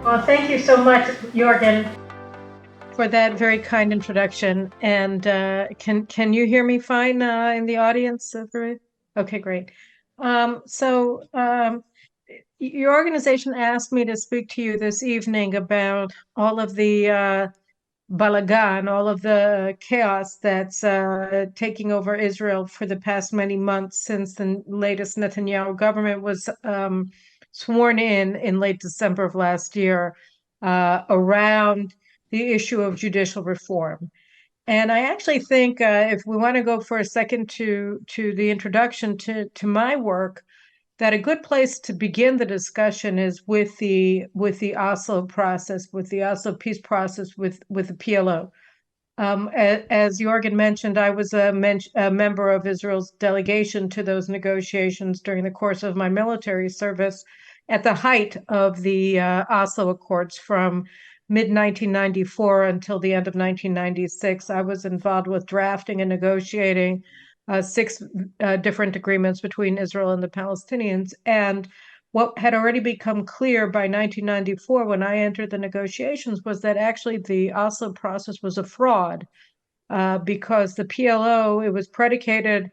Well, thank you so much, Jorgen, for that very kind introduction. And can you hear me fine in the audience? Okay, great. Your organization asked me to speak to you this evening about all of the balagan, all of the chaos that's taking over Israel for the past many months since the latest Netanyahu government was sworn in late December of last year around the issue of judicial reform. And I actually think if we want to go for a second to the introduction to my work, that a good place to begin the discussion is with the Oslo process, with the Oslo peace process, with the PLO. As Jorgen mentioned, I was a member of Israel's delegation to those negotiations during the course of my military service at the height of the Oslo Accords from mid 1994 until the end of 1996. I was involved with drafting and negotiating six different agreements between Israel and the Palestinians. And what had already become clear by 1994 when I entered the negotiations was that actually the Oslo process was a fraud because the PLO, it was predicated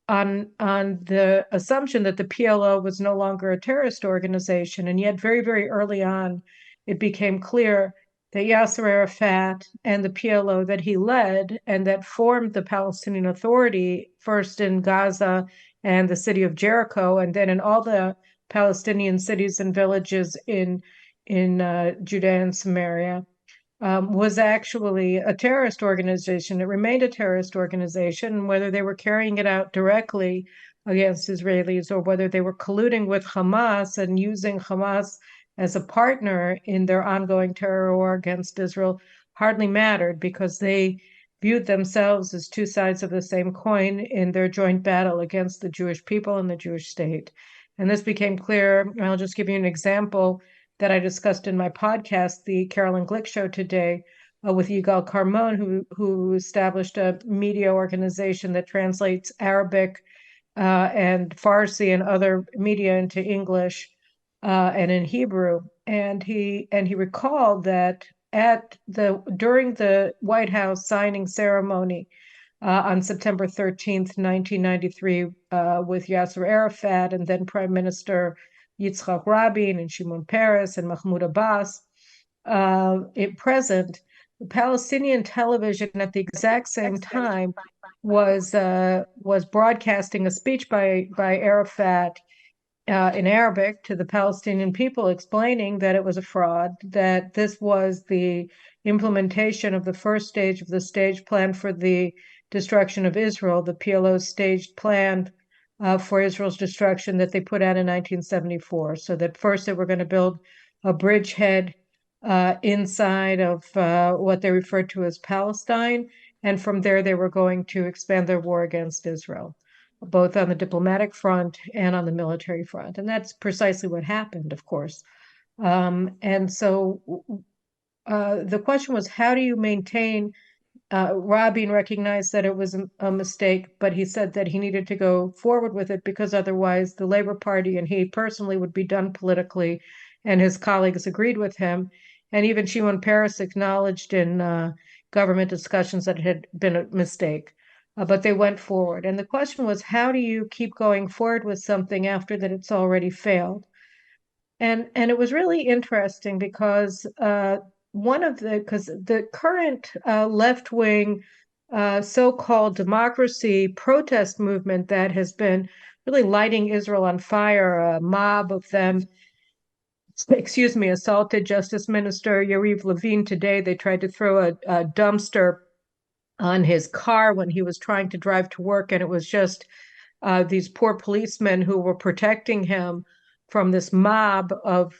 on the assumption that the PLO was no longer a terrorist organization. And yet very, very early on, it became clear that Yasser Arafat and the PLO that he led and that formed the Palestinian Authority, first in Gaza and the city of Jericho, and then in all the Palestinian cities and villages in Judea and Samaria, was actually a terrorist organization. It remained a terrorist organization, whether they were carrying it out directly against Israelis or whether they were colluding with Hamas and using Hamas as a partner in their ongoing terror war against Israel hardly mattered because they viewed themselves as two sides of the same coin in their joint battle against the Jewish people and the Jewish state. And this became clear. I'll just give you an example that I discussed in my podcast, the Caroline Glick Show today, with Yigal Carmon, who established a media organization that translates Arabic and Farsi and other media into English and in Hebrew. And he recalled that during the White House signing ceremony on September 13th, 1993, with Yasser Arafat and then Prime Minister Yitzhak Rabin and Shimon Peres and Mahmoud Abbas, at present, Palestinian television at the exact same time was broadcasting a speech by Arafat in Arabic to the Palestinian people, explaining that it was a fraud, that this was the implementation of the first stage of the stage plan for the destruction of Israel, the PLO's staged plan for Israel's destruction that they put out in 1974. So that first they were going to build a bridgehead inside of what they referred to as Palestine, and from there they were going to expand their war against Israel, both on the diplomatic front and on the military front. And that's precisely what happened, of course. And so the question was, how do you maintain Rabin recognized that it was a mistake, but he said that he needed to go forward with it because otherwise the Labor Party and he personally would be done politically, and his colleagues agreed with him. And even Shimon Peres acknowledged in government discussions that it had been a mistake, but they went forward. And the question was, how do you keep going forward with something after that it's already failed? And it was really interesting because because the current left wing so-called democracy protest movement that has been really lighting Israel on fire, a mob of them, assaulted Justice Minister Yariv Levin today. They tried to throw a dumpster on his car when he was trying to drive to work, and it was just these poor policemen who were protecting him from this mob of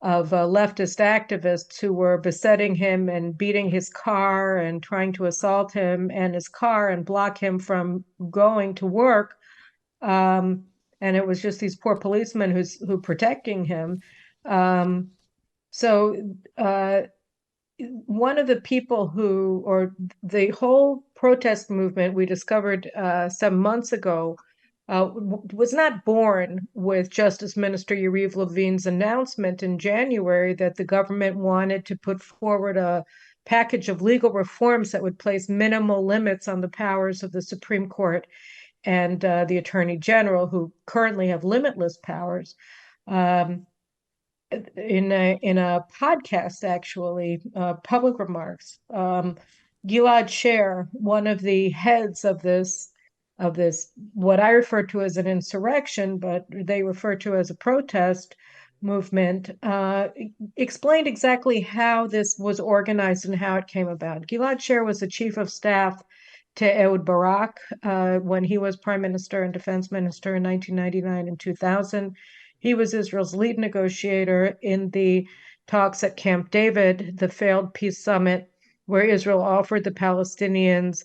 leftist activists who were besetting him and beating his car and trying to assault him and his car and block him from going to work. And it was just these poor policemen who protecting him. So one of the people or the whole protest movement we discovered some months ago was not born with Justice Minister Yariv Levin's announcement in January that the government wanted to put forward a package of legal reforms that would place minimal limits on the powers of the Supreme Court and the Attorney General, who currently have limitless powers. In a podcast, actually, public remarks, Gilad Sher, one of the heads of this what I refer to as an insurrection, but they refer to as a protest movement, explained exactly how this was organized and how it came about. Gilad Sher was the chief of staff to Ehud Barak when he was prime minister and defense minister in 1999 and 2000. He was Israel's lead negotiator in the talks at Camp David, the failed peace summit, where Israel offered the Palestinians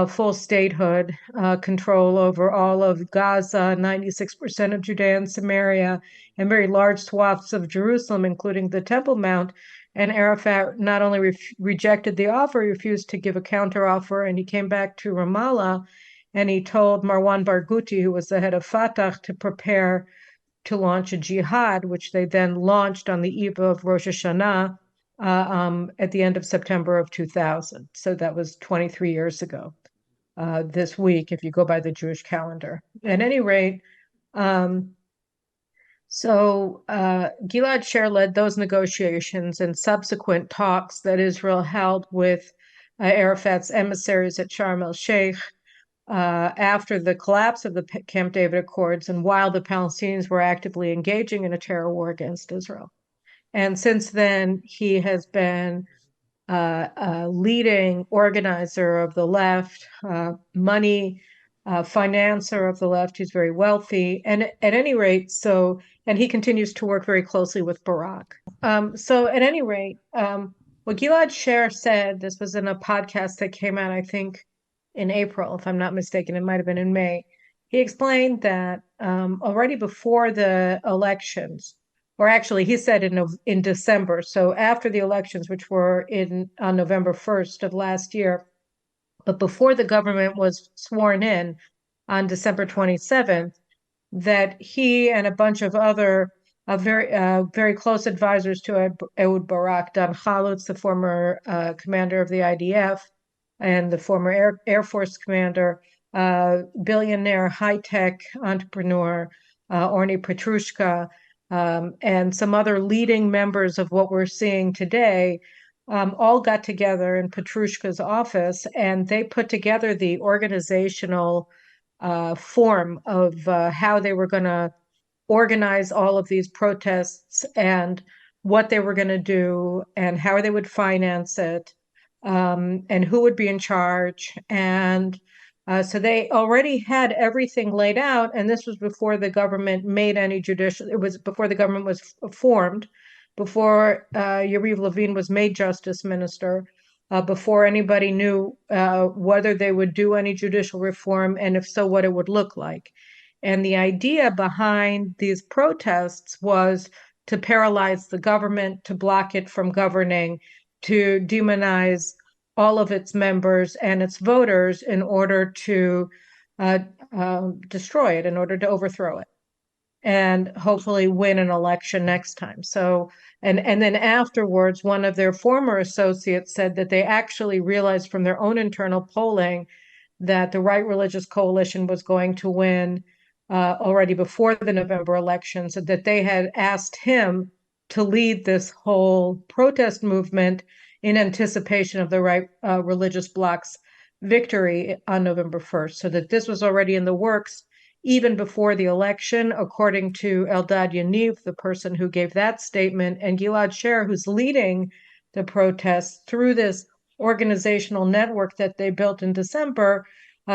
full statehood, control over all of Gaza, 96% of Judea and Samaria, and very large swaths of Jerusalem, including the Temple Mount. And Arafat not only rejected the offer, he refused to give a counteroffer, and he came back to Ramallah, and he told Marwan Barghouti, who was the head of Fatah, to prepare to launch a jihad, which they then launched on the eve of Rosh Hashanah at the end of September of 2000. So that was 23 years ago this week, if you go by the Jewish calendar. At any rate, Gilad Sher led those negotiations and subsequent talks that Israel held with Arafat's emissaries at Sharm el-Sheikh after the collapse of the Camp David Accords and while the Palestinians were actively engaging in a terror war against Israel. And since then, he has been a leading organizer of the left, money financer of the left. He's very wealthy. And at any rate, and he continues to work very closely with Barak. So at any rate, what Gilad Sher said, this was in a podcast that came out, I think, in April, if I'm not mistaken, it might have been in May. He explained that already before the elections, or actually he said in December, so after the elections, which were on November 1st of last year, but before the government was sworn in on December 27th, that he and a bunch of other very close advisors to Ehud Barak, Dan Chalutz, the former commander of the IDF, and the former Air Force commander, billionaire high-tech entrepreneur, Orny Petrushka, and some other leading members of what we're seeing today, all got together in Petrushka's office, and they put together the organizational form of how they were going to organize all of these protests and what they were going to do and how they would finance it, and who would be in charge. And so they already had everything laid out, and this was before the government made any judicial, it was before the government was formed, before Yariv Levin was made justice minister, before anybody knew whether they would do any judicial reform, and if so, what it would look like. And the idea behind these protests was to paralyze the government, to block it from governing, to demonize all of its members and its voters in order to destroy it, in order to overthrow it, and hopefully win an election next time. So, and then afterwards, one of their former associates said that they actually realized from their own internal polling that the Right Religious Coalition was going to win already before the November elections, that they had asked him to lead this whole protest movement in anticipation of the Right Religious Bloc's victory on November 1st, so that this was already in the works even before the election, according to Eldad Yaniv, the person who gave that statement, and Gilad Sher, who's leading the protests through this organizational network that they built in December,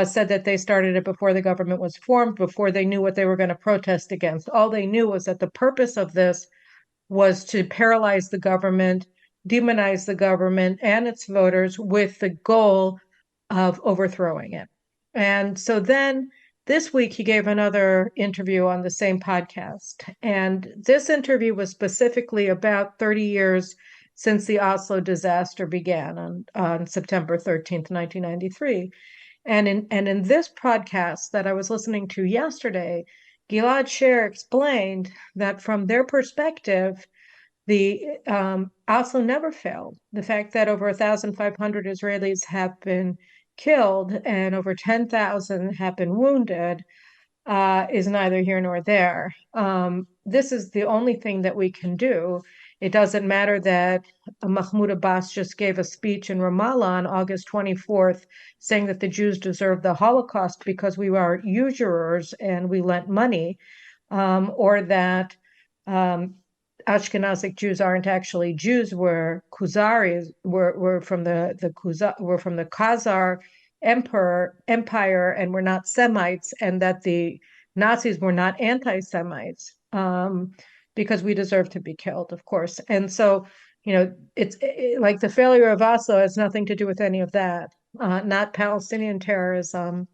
said that they started it before the government was formed, before they knew what they were going to protest against. All they knew was that the purpose of this was to paralyze the government, demonize the government and its voters with the goal of overthrowing it. And so then this week he gave another interview on the same podcast. And this interview was specifically about 30 years since the Oslo disaster began on September 13th, 1993. And in this podcast that I was listening to yesterday, Gilad Sher explained that from their perspective, the Oslo never failed. The fact that over 1,500 Israelis have been killed and over 10,000 have been wounded is neither here nor there. This is the only thing that we can do. It doesn't matter that Mahmoud Abbas just gave a speech in Ramallah on August 24th saying that the Jews deserve the Holocaust because we were usurers and we lent money, or that Ashkenazic Jews aren't actually Jews, were Khuzaris, were from the Khazar empire and were not Semites, and that the Nazis were not anti-Semites, because we deserve to be killed, of course. And so, it's like the failure of Oslo has nothing to do with any of that. Not Palestinian terrorism,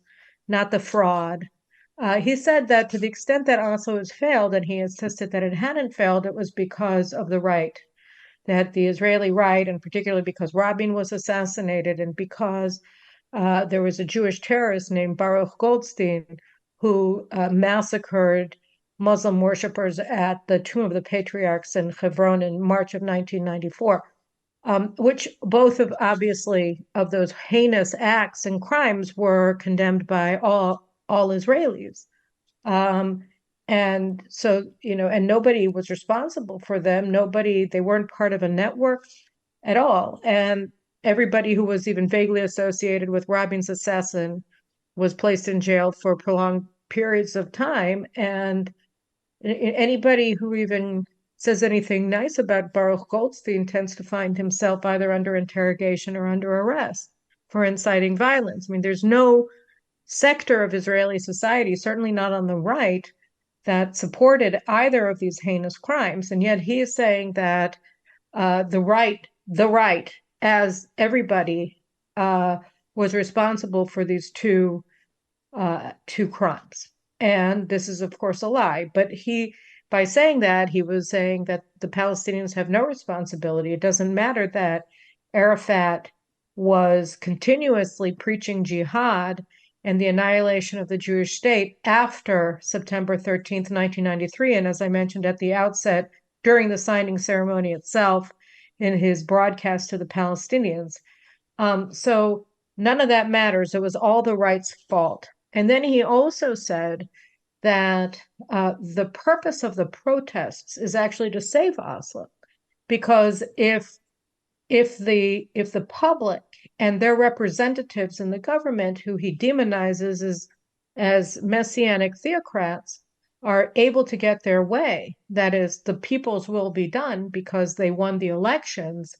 not the fraud. He said that to the extent that Oslo has failed, and he insisted that it hadn't failed, it was because of the right, that the Israeli right, and particularly because Rabin was assassinated and because there was a Jewish terrorist named Baruch Goldstein who massacred Muslim worshippers at the Tomb of the Patriarchs in Hebron in March of 1994. Which both of obviously of those heinous acts and crimes were condemned by all Israelis. Um, and so, and nobody was responsible for them. They weren't part of a network at all. And everybody who was even vaguely associated with Rabin's assassin was placed in jail for prolonged periods of time. And anybody who even says anything nice about Baruch Goldstein tends to find himself either under interrogation or under arrest for inciting violence. I mean, there's no sector of Israeli society, certainly not on the right, that supported either of these heinous crimes. And yet he is saying that the right, as everybody, was responsible for these two crimes. And this is, of course, a lie. But by saying that, he was saying that the Palestinians have no responsibility. It doesn't matter that Arafat was continuously preaching jihad and the annihilation of the Jewish state after September 13th, 1993. And as I mentioned at the outset, during the signing ceremony itself, in his broadcast to the Palestinians. So none of that matters. It was all the right's fault. And then he also said that the purpose of the protests is actually to save Oslo, because if the public and their representatives in the government, who he demonizes as messianic theocrats, are able to get their way, that is, the people's will be done because they won the elections,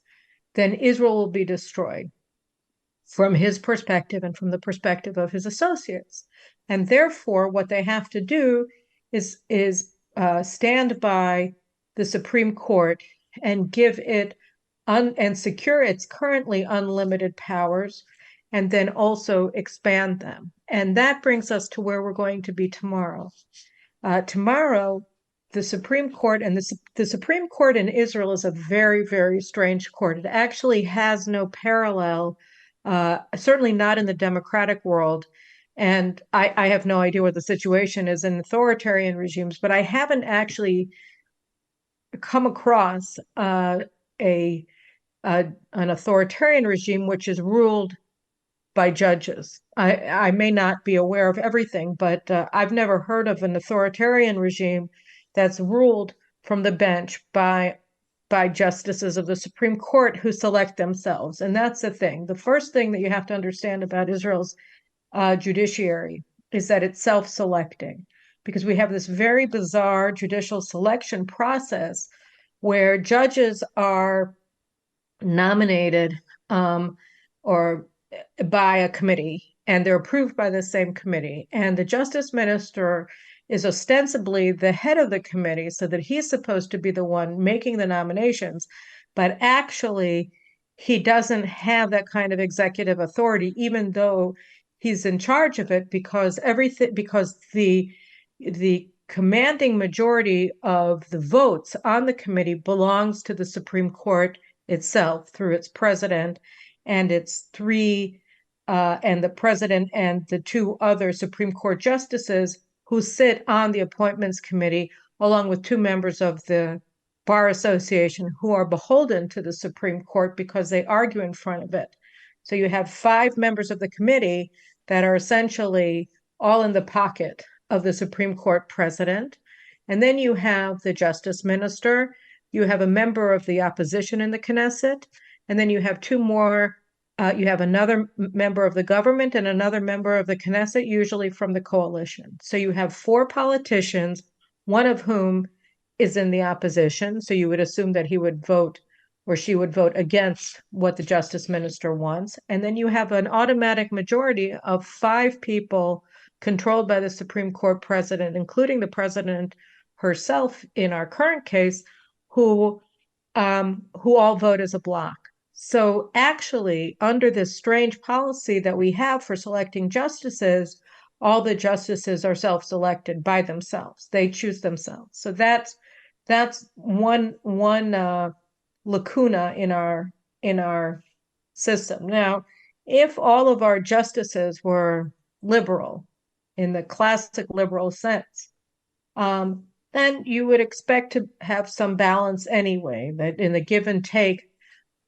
then Israel will be destroyed from his perspective and from the perspective of his associates. And therefore, what they have to do is stand by the Supreme Court and give it and secure its currently unlimited powers, and then also expand them. And that brings us to where we're going to be tomorrow. Tomorrow, the Supreme Court, and the Supreme Court in Israel is a very, very strange court. It actually has no parallel, certainly not in the democratic world. And I have no idea what the situation is in authoritarian regimes, but I haven't actually come across an authoritarian regime which is ruled by judges. I may not be aware of everything, but I've never heard of an authoritarian regime that's ruled from the bench by justices of the Supreme Court who select themselves. And that's the thing. The first thing that you have to understand about Israel's judiciary is that it's self-selecting, because we have this very bizarre judicial selection process where judges are nominated or by a committee, and they're approved by the same committee. And the justice minister is ostensibly the head of the committee, so that he's supposed to be the one making the nominations. But actually, he doesn't have that kind of executive authority, even though he's in charge of it, because the commanding majority of the votes on the committee belongs to the Supreme Court itself through its president and its three and the president and the two other Supreme Court justices who sit on the appointments committee, along with two members of the Bar Association who are beholden to the Supreme Court because they argue in front of it. So you have 5 members of the committee that are essentially all in the pocket of the Supreme Court president. And then you have the justice minister, you have a member of the opposition in the Knesset, and then you have two more. You have another member of the government and another member of the Knesset, usually from the coalition. So you have 4 politicians, one of whom is in the opposition. So you would assume that he would vote or she would vote against what the justice minister wants. And then you have an automatic majority of 5 people controlled by the Supreme Court president, including the president herself in our current case, who all vote as a bloc. So actually, under this strange policy that we have for selecting justices, all the justices are self-selected by themselves. They choose themselves. So that's one lacuna in our system. Now, if all of our justices were liberal in the classic liberal sense, then you would expect to have some balance anyway, that in the give and take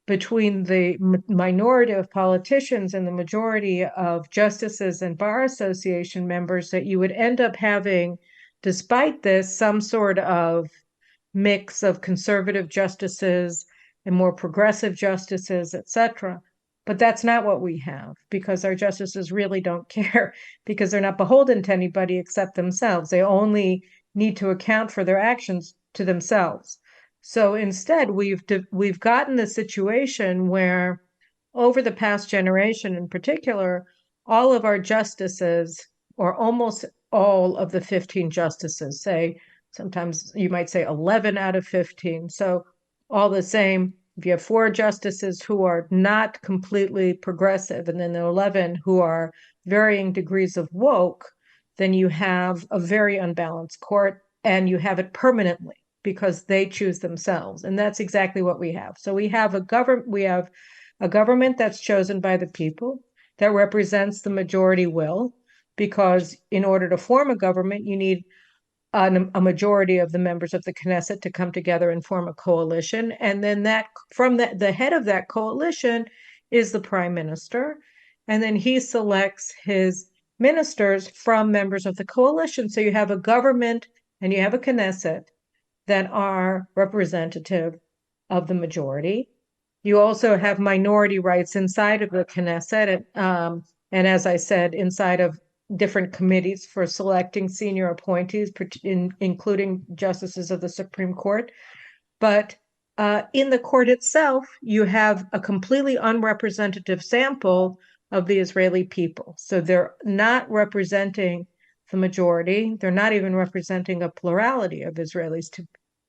between the minority of politicians and the majority of justices and bar association members, that you would end up having, despite this, some sort of mix of conservative justices and more progressive justices, etc. But that's not what we have, because our justices really don't care, because they're not beholden to anybody except themselves. They only need to account for their actions to themselves. So instead, we've gotten the situation where, over the past generation in particular, all of our justices, or almost all of the 15 justices, say, sometimes you might say 11 out of 15. So all the same, if you have 4 justices who are not completely progressive, and then the 11 who are varying degrees of woke, then you have a very unbalanced court, and you have it permanently because they choose themselves. And that's exactly what we have. So we have a government that's chosen by the people, that represents the majority will, because in order to form a government, you need a majority of the members of the Knesset to come together and form a coalition. And then the head of that coalition is the prime minister. And then he selects his ministers from members of the coalition. So you have a government and you have a Knesset that are representative of the majority. You also have minority rights inside of the Knesset, and as I said, inside of different committees for selecting senior appointees, including justices of the Supreme Court. But in the court itself, you have a completely unrepresentative sample of the Israeli people. So they're not representing the majority. They're not even representing a plurality of Israelis,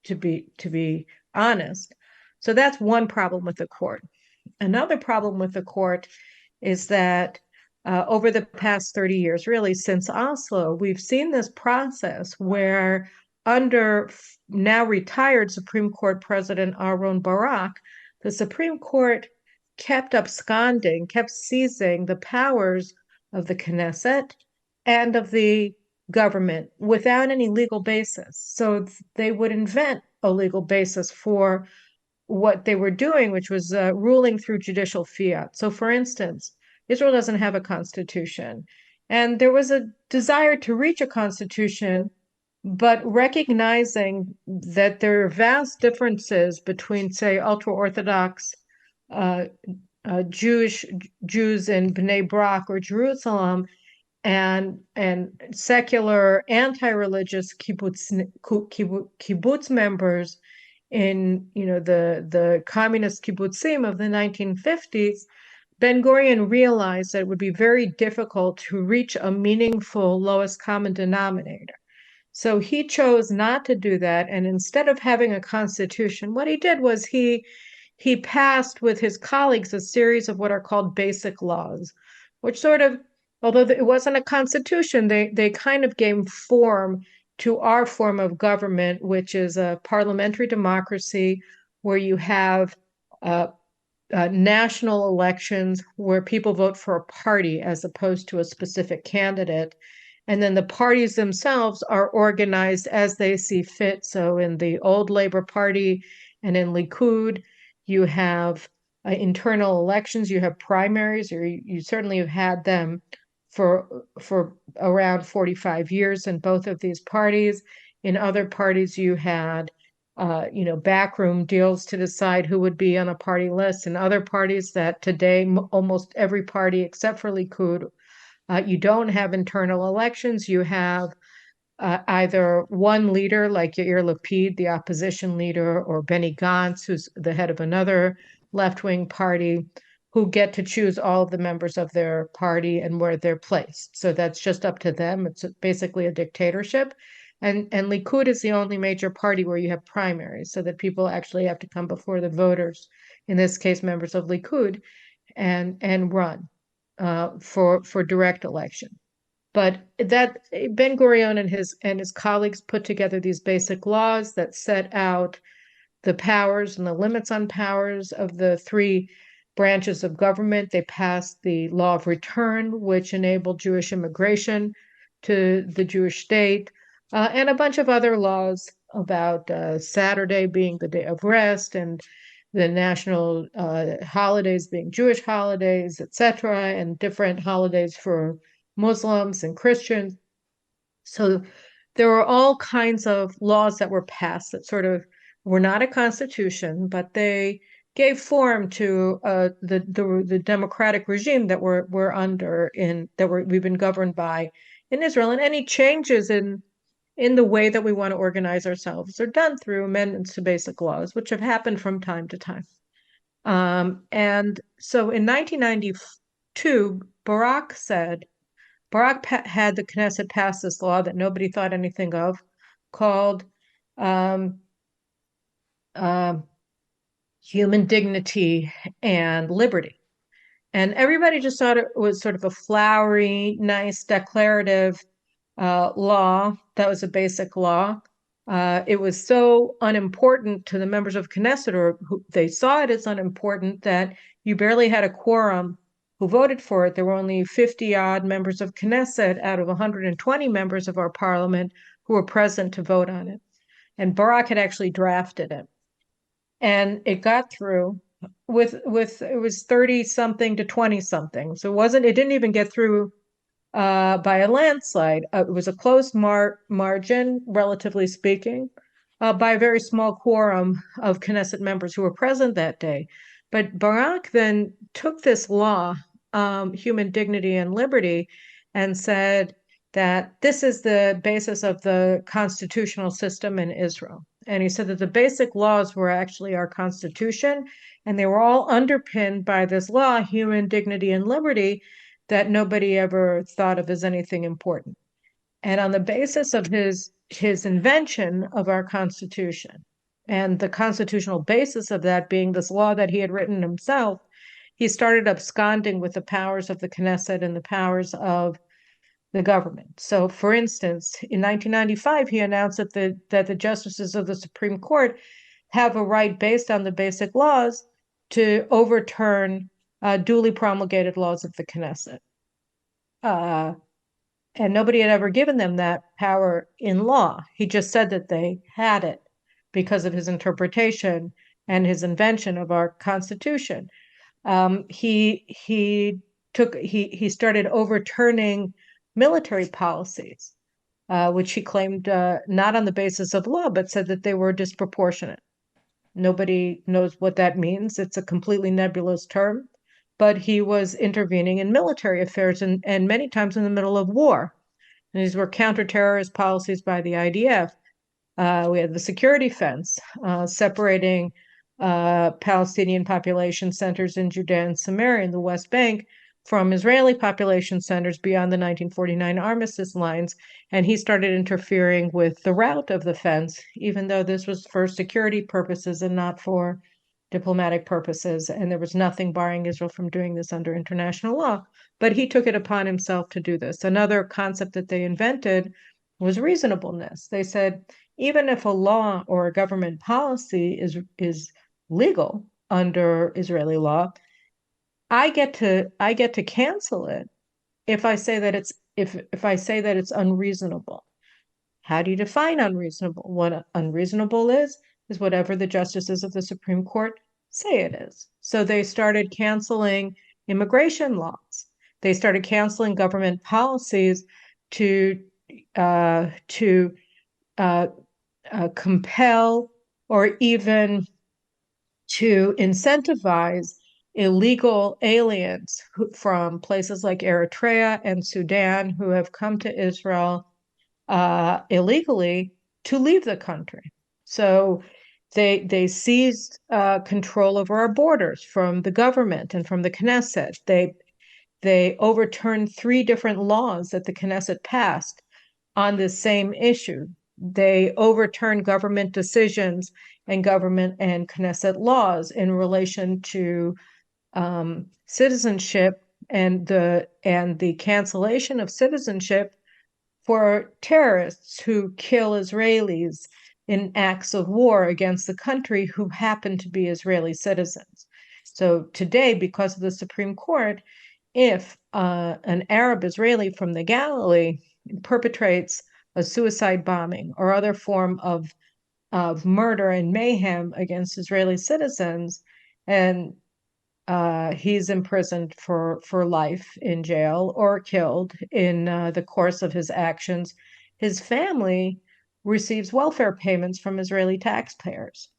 to be honest. So that's one problem with the court. Another problem with the court is that over the past 30 years, really since Oslo, we've seen this process where, under now retired Supreme Court President Aaron Barak, the Supreme Court kept absconding, kept seizing the powers of the Knesset and of the government without any legal basis. So they would invent a legal basis for what they were doing, which was ruling through judicial fiat. So, for instance, Israel doesn't have a constitution, and there was a desire to reach a constitution, but recognizing that there are vast differences between, say, ultra-Orthodox Jews in Bnei Brak or Jerusalem, and secular anti-religious kibbutz members in the communist kibbutzim of the 1950s, Ben-Gurion realized that it would be very difficult to reach a meaningful lowest common denominator. So he chose not to do that, and instead of having a constitution, what he did was he passed with his colleagues a series of what are called basic laws, which sort of, although it wasn't a constitution, they kind of gave form to our form of government, which is a parliamentary democracy where you have national elections where people vote for a party as opposed to a specific candidate. And then the parties themselves are organized as they see fit. So in the old Labour Party and in Likud, you have internal elections, you have primaries, or you certainly have had them for around 45 years in both of these parties. In other parties, you had backroom deals to decide who would be on a party list. And other parties that today, almost every party except for Likud, you don't have internal elections. You have either one leader like Yair Lapid, the opposition leader, or Benny Gantz, who's the head of another left-wing party, who get to choose all of the members of their party and where they're placed. So that's just up to them. It's basically a dictatorship. And Likud is the only major party where you have primaries, so that people actually have to come before the voters, in this case, members of Likud, and run for direct election. But that Ben-Gurion and his colleagues put together these basic laws that set out the powers and the limits on powers of the three branches of government. They passed the law of return, which enabled Jewish immigration to the Jewish state, and a bunch of other laws about Saturday being the day of rest and the national holidays being Jewish holidays, etc., and different holidays for Muslims and Christians. So there were all kinds of laws that were passed that sort of were not a constitution, but they gave form to the democratic regime that we're under we've been governed by in Israel. And any changes in the way that we want to organize ourselves are done through amendments to basic laws, which have happened from time to time. And so in 1992, Barak had the Knesset pass this law that nobody thought anything of, called Human Dignity and Liberty. And everybody just thought it was sort of a flowery, nice, declarative law. That was a basic law. It was so unimportant to the members of Knesset, or they saw it as unimportant, that you barely had a quorum who voted for it. There were only 50 odd members of Knesset out of 120 members of our parliament who were present to vote on it. And Barak had actually drafted it. And it got through with it was 30 something to 20 something. So it didn't even get through by a landslide. It was a close margin, relatively speaking, by a very small quorum of Knesset members who were present that day. But Barak then took this law, Human Dignity and Liberty, and said that this is the basis of the constitutional system in Israel. And he said that the basic laws were actually our constitution, and they were all underpinned by this law, Human Dignity and Liberty, that nobody ever thought of as anything important. And on the basis of his invention of our Constitution, and the constitutional basis of that being this law that he had written himself, he started absconding with the powers of the Knesset and the powers of the government. So, for instance, in 1995, he announced that the justices of the Supreme Court have a right, based on the basic laws, to overturn duly promulgated laws of the Knesset. And nobody had ever given them that power in law. He just said that they had it because of his interpretation and his invention of our Constitution. He started overturning military policies, which he claimed not on the basis of law, but said that they were disproportionate. Nobody knows what that means. It's a completely nebulous term, but he was intervening in military affairs and many times in the middle of war. And these were counter-terrorist policies by the IDF. We had the security fence separating Palestinian population centers in Judea and Samaria in the West Bank from Israeli population centers beyond the 1949 armistice lines. And he started interfering with the route of the fence, even though this was for security purposes and not for diplomatic purposes. And there was nothing barring Israel from doing this under international law. But he took it upon himself to do this. Another concept that they invented was reasonableness. They said, even if a law or a government policy is legal, under Israeli law, I get to cancel it if I say that it's unreasonable. How do you define unreasonable? What unreasonable is whatever the justices of the Supreme Court say it is. So they started canceling immigration laws. They started canceling government policies to uh, to uh, compel or even to incentivize illegal aliens from places like Eritrea and Sudan who have come to Israel illegally to leave the country. So they seized control over our borders from the government and from the Knesset. They overturned 3 different laws that the Knesset passed on this same issue. They overturned government decisions and government and Knesset laws in relation to citizenship and the cancellation of citizenship for terrorists who kill Israelis in acts of war against the country who happen to be Israeli citizens. So today, because of the Supreme Court, if an Arab Israeli from the Galilee perpetrates a suicide bombing or other form of murder and mayhem against Israeli citizens, and he's imprisoned for life in jail or killed in the course of his actions, his family receives welfare payments from Israeli taxpayers.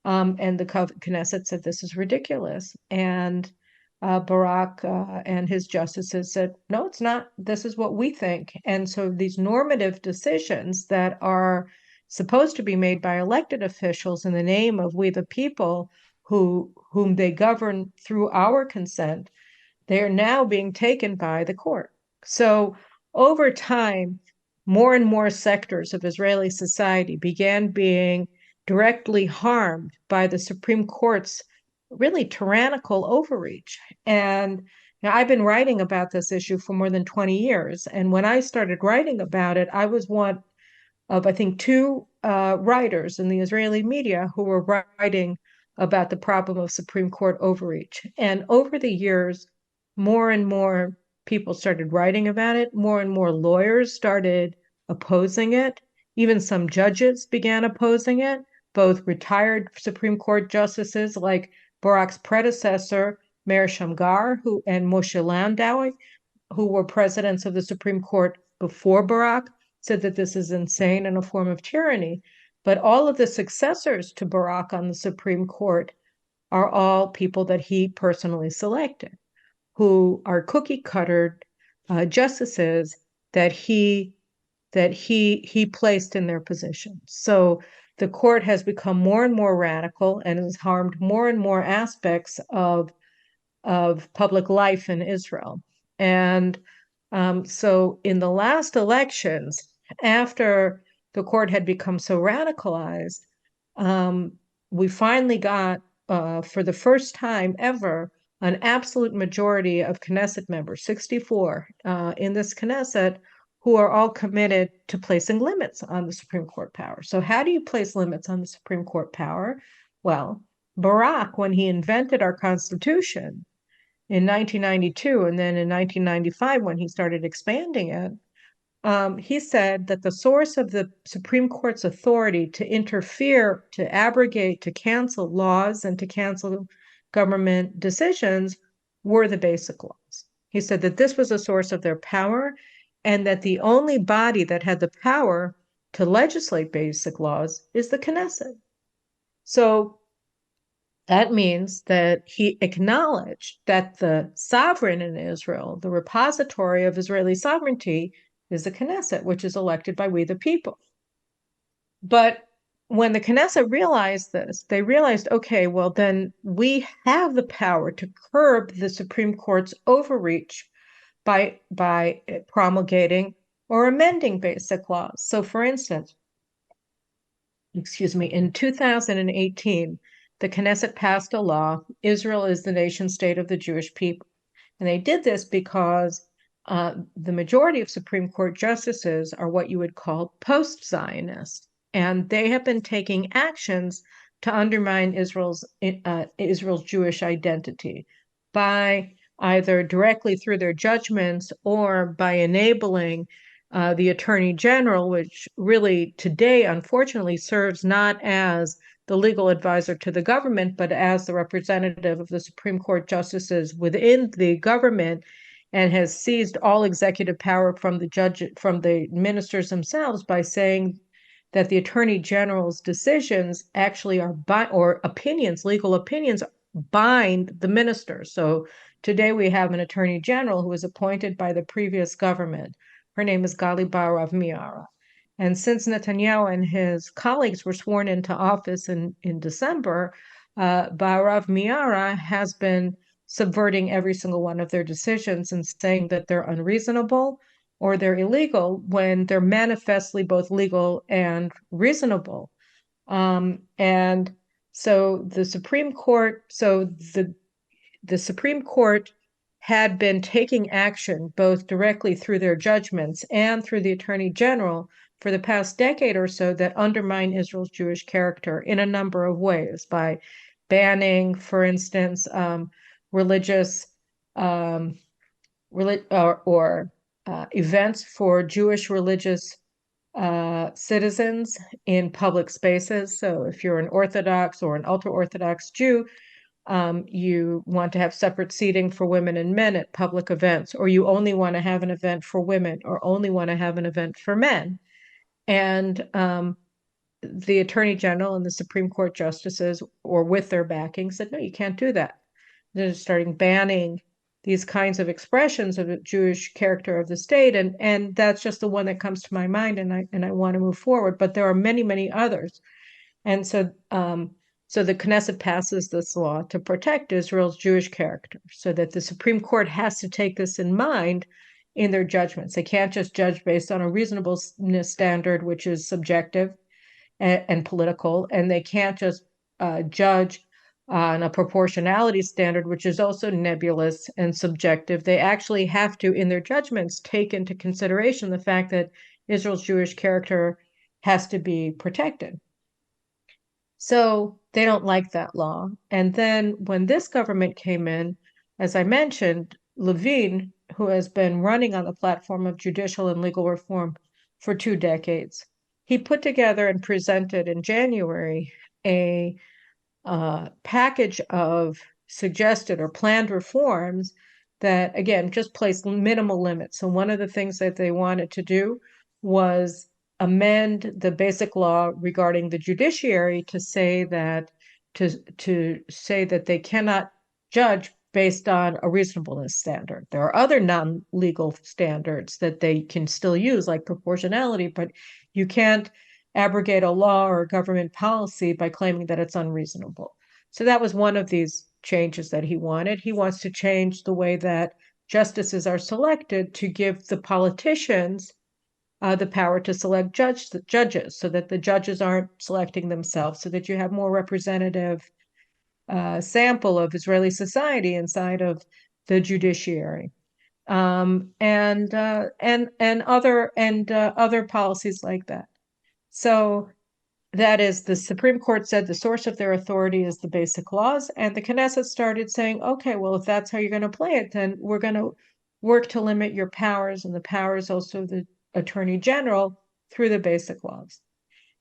And the Knesset said this is ridiculous. And Barak and his justices said, no, it's not. This is what we think. And so these normative decisions that are supposed to be made by elected officials in the name of we the people whom they govern through our consent, they are now being taken by the court. So over time, more and more sectors of Israeli society began being directly harmed by the Supreme Court's really tyrannical overreach. And I've been writing about this issue for more than 20 years. And when I started writing about it, I was one of, I think, 2 writers in the Israeli media who were writing about the problem of Supreme Court overreach. And over the years, more and more people started writing about it. More and more lawyers started opposing it. Even some judges began opposing it, both retired Supreme Court justices like Barak's predecessor, Meir Shamgar, and Moshe Landau, who were presidents of the Supreme Court before Barak, said that this is insane and a form of tyranny. But all of the successors to Barak on the Supreme Court are all people that he personally selected, who are cookie-cuttered justices that he placed in their positions. So the court has become more and more radical and has harmed more and more aspects of public life in Israel. And so in the last elections, after the court had become so radicalized, we finally got, for the first time ever, an absolute majority of Knesset members, 64 in this Knesset, who are all committed to placing limits on the Supreme Court power. So how do you place limits on the Supreme Court power? Well, Barak, when he invented our Constitution in 1992, and then in 1995, when he started expanding it, he said that the source of the Supreme Court's authority to interfere, to abrogate, to cancel laws, and to cancel government decisions were the basic laws. He said that this was a source of their power, and that the only body that had the power to legislate basic laws is the Knesset. So that means that he acknowledged that the sovereign in Israel, the repository of Israeli sovereignty, is the Knesset, which is elected by we the people. But when the Knesset realized this, they realized, okay, well, then we have the power to curb the Supreme Court's overreach by promulgating or amending basic laws. So for instance, in 2018, the Knesset passed a law, Israel is the nation state of the Jewish people. And they did this because the majority of Supreme Court justices are what you would call post-Zionist. And they have been taking actions to undermine Israel's Jewish identity by either directly through their judgments or by enabling the Attorney General, which really today, unfortunately, serves not as the legal advisor to the government, but as the representative of the Supreme Court justices within the government, and has seized all executive power from the ministers themselves by saying that the Attorney General's decisions actually are or opinions, legal opinions, bind the ministers. So today we have an Attorney General who was appointed by the previous government. Her name is Gali Baharav Miara. And since Netanyahu and his colleagues were sworn into office in December, Baharav Miara has been subverting every single one of their decisions and saying that they're unreasonable or they're illegal when they're manifestly both legal and reasonable. And so the Supreme Court, the Supreme Court had been taking action both directly through their judgments and through the Attorney General for the past decade or so that undermine Israel's Jewish character in a number of ways by banning, for instance, religious events for Jewish religious citizens in public spaces. So if you're an Orthodox or an ultra-Orthodox Jew, you want to have separate seating for women and men at public events, or you only want to have an event for women, or only want to have an event for men. And the Attorney General and the Supreme Court justices, or with their backing, said, no, you can't do that. They're starting banning these kinds of expressions of the Jewish character of the state. And that's just the one that comes to my mind, and I want to move forward. But there are many, many others. And so the Knesset passes this law to protect Israel's Jewish character, so that the Supreme Court has to take this in mind in their judgments. They can't just judge based on a reasonableness standard, which is subjective and political, and they can't just judge on a proportionality standard, which is also nebulous and subjective. They actually have to, in their judgments, take into consideration the fact that Israel's Jewish character has to be protected. So they don't like that law. And then when this government came in, as I mentioned, Levine, who has been running on the platform of judicial and legal reform for 2 decades, he put together and presented in January a package of suggested or planned reforms that, again, just placed minimal limits. So one of the things that they wanted to do was amend the basic law regarding the judiciary to say that they cannot judge based on a reasonableness standard. There are other non-legal standards that they can still use, like proportionality, but you can't abrogate a law or a government policy by claiming that it's unreasonable. So that was one of these changes that he wanted. He wants to change the way that justices are selected to give the politicians the power to select judges, so that the judges aren't selecting themselves, so that you have more representative sample of Israeli society inside of the judiciary, and other policies like that. So that is, the Supreme Court said the source of their authority is the basic laws, and the Knesset started saying, okay, well, if that's how you're going to play it, then we're going to work to limit your powers, and the powers also of the Attorney General through the basic laws.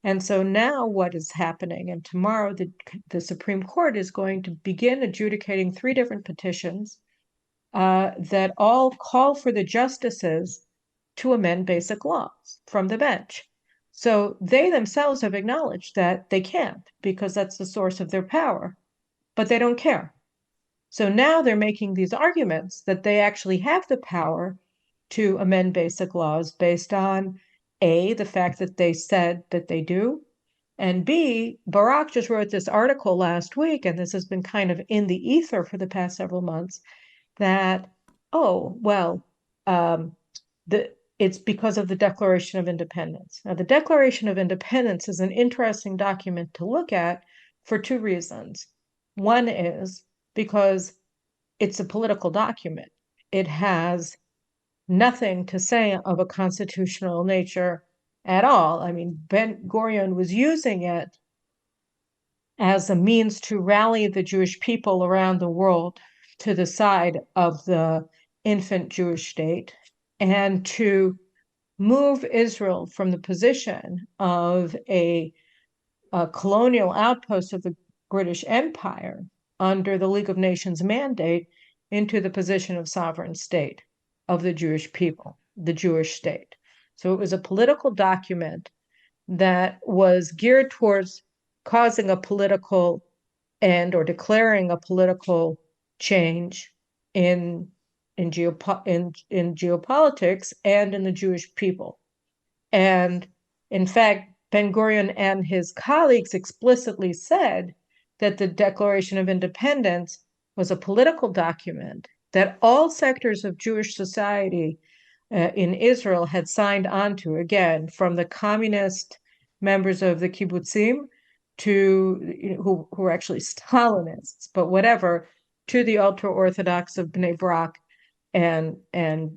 And so now what is happening, and tomorrow the Supreme Court is going to begin adjudicating 3 different petitions that all call for the justices to amend basic laws from the bench. So they themselves have acknowledged that they can't, because that's the source of their power, but they don't care. So now they're making these arguments that they actually have the power to amend basic laws based on A, the fact that they said that they do, and B, Barak just wrote this article last week, and this has been kind of in the ether for the past several months, that, it's because of the Declaration of Independence. Now, the Declaration of Independence is an interesting document to look at for 2 reasons. One is because it's a political document. It has nothing to say of a constitutional nature at all. I mean, Ben-Gurion was using it as a means to rally the Jewish people around the world to the side of the infant Jewish state and to move Israel from the position of a colonial outpost of the British Empire under the League of Nations mandate into the position of sovereign state of the Jewish people, the Jewish state. So it was a political document that was geared towards causing a political end or declaring a political change in geopolitics and in the Jewish people. And in fact, Ben-Gurion and his colleagues explicitly said that the Declaration of Independence was a political document that all sectors of Jewish society in Israel had signed onto, again, from the communist members of the kibbutzim to who were actually Stalinists, but whatever, to the ultra-Orthodox of Bnei Brak and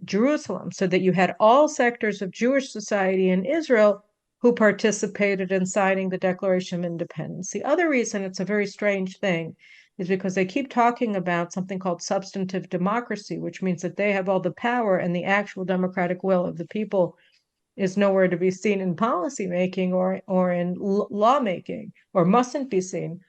Jerusalem, so that you had all sectors of Jewish society in Israel who participated in signing the Declaration of Independence. The other reason it's a very strange thing is because they keep talking about something called substantive democracy, which means that they have all the power and the actual democratic will of the people is nowhere to be seen in policymaking or in lawmaking, or mustn't be seen.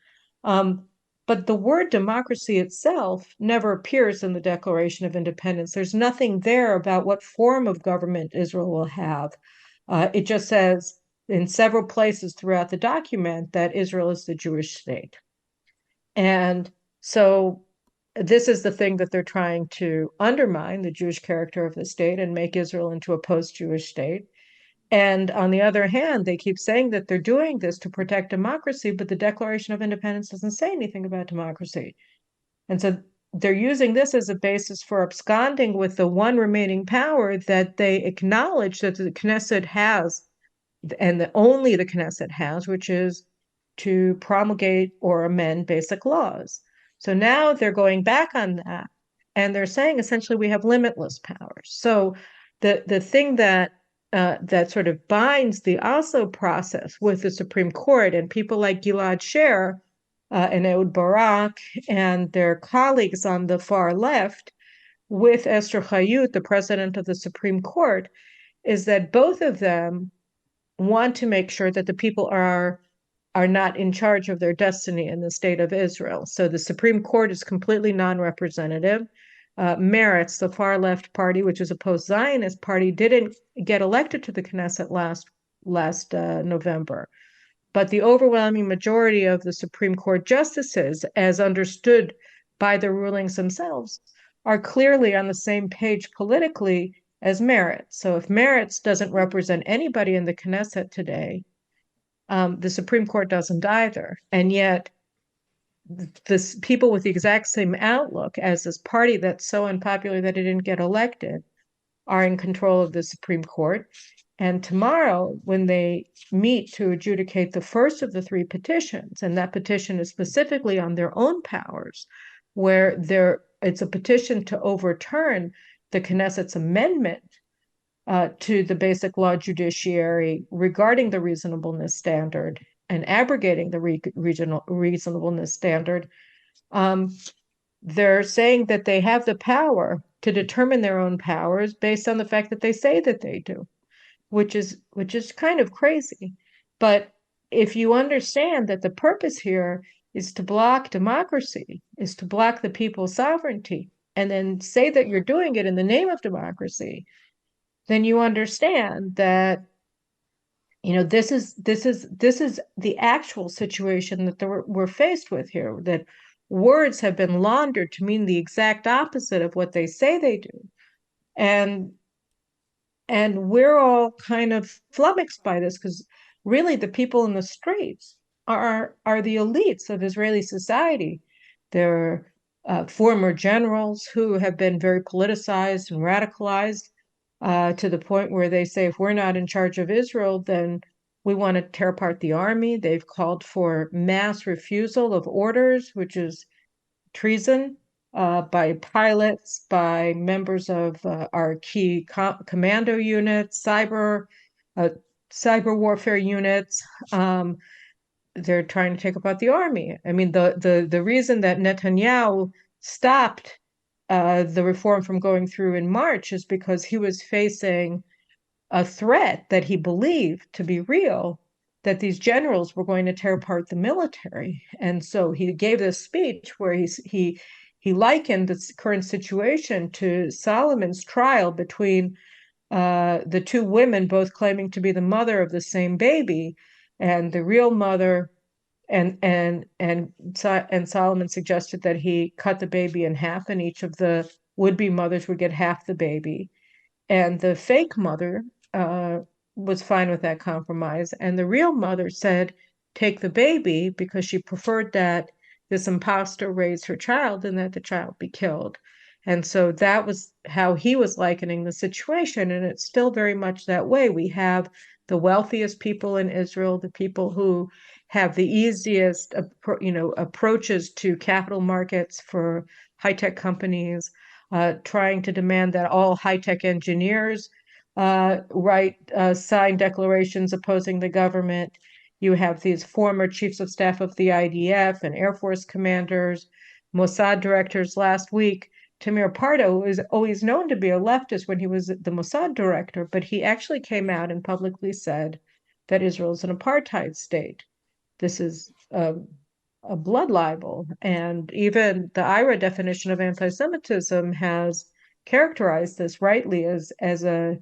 But the word democracy itself never appears in the Declaration of Independence. There's nothing there about what form of government Israel will have. It just says in several places throughout the document that Israel is the Jewish state. And so this is the thing that they're trying to undermine, the Jewish character of the state, and make Israel into a post-Jewish state. And on the other hand, they keep saying that they're doing this to protect democracy, but the Declaration of Independence doesn't say anything about democracy. And so they're using this as a basis for absconding with the one remaining power that they acknowledge that the Knesset has, and only the Knesset has, which is to promulgate or amend basic laws. So now they're going back on that, and they're saying essentially we have limitless powers. So the thing that sort of binds the Oslo process with the Supreme Court and people like Gilad Sher and Ehud Barak and their colleagues on the far left with Esther Chayut, the president of the Supreme Court, is that both of them want to make sure that the people are not in charge of their destiny in the state of Israel. So the Supreme Court is completely non-representative. Meretz, the far left party, which is a post-Zionist party, didn't get elected to the Knesset last November. But the overwhelming majority of the Supreme Court justices, as understood by the rulings themselves, are clearly on the same page politically as Meretz. So if Meretz doesn't represent anybody in the Knesset today, the Supreme Court doesn't either. And yet the people with the exact same outlook as this party that's so unpopular that it didn't get elected are in control of the Supreme Court. And tomorrow, when they meet to adjudicate the first of the three petitions, and that petition is specifically on their own powers, where it's a petition to overturn the Knesset's amendment to the basic law judiciary regarding the reasonableness standard and abrogating the regional reasonableness standard, they're saying that they have the power to determine their own powers based on the fact that they say that they do, which is kind of crazy. But if you understand that the purpose here is to block democracy, is to block the people's sovereignty, and then say that you're doing it in the name of democracy, then you understand that this is the actual situation that we're faced with here, that words have been laundered to mean the exact opposite of what they say they do. And we're all kind of flummoxed by this, because really the people in the streets are the elites of Israeli society. They're former generals who have been very politicized and radicalized to the point where they say, if we're not in charge of Israel, then we want to tear apart the army. They've called for mass refusal of orders, which is treason, by pilots, by members of our key commando units, cyber warfare units. they're trying to take apart the army. I mean, the reason that Netanyahu stopped the reform from going through in March is because he was facing a threat that he believed to be real, that these generals were going to tear apart the military. And so he gave this speech where he likened the current situation to Solomon's trial between the two women, both claiming to be the mother of the same baby, and the real mother. And Solomon suggested that he cut the baby in half, and each of the would-be mothers would get half the baby. And the fake mother was fine with that compromise. And the real mother said, take the baby, because she preferred that this imposter raise her child and that the child be killed. And so that was how he was likening the situation. And it's still very much that way. We have the wealthiest people in Israel, the people who have the easiest, approaches to capital markets for high-tech companies, trying to demand that all high-tech engineers sign declarations opposing the government. You have these former chiefs of staff of the IDF and Air Force commanders, Mossad directors. Last week, Tamir Pardo was always known to be a leftist when he was the Mossad director, but he actually came out and publicly said that Israel is an apartheid state. This is a blood libel. And even the IRA definition of anti-Semitism has characterized this rightly as an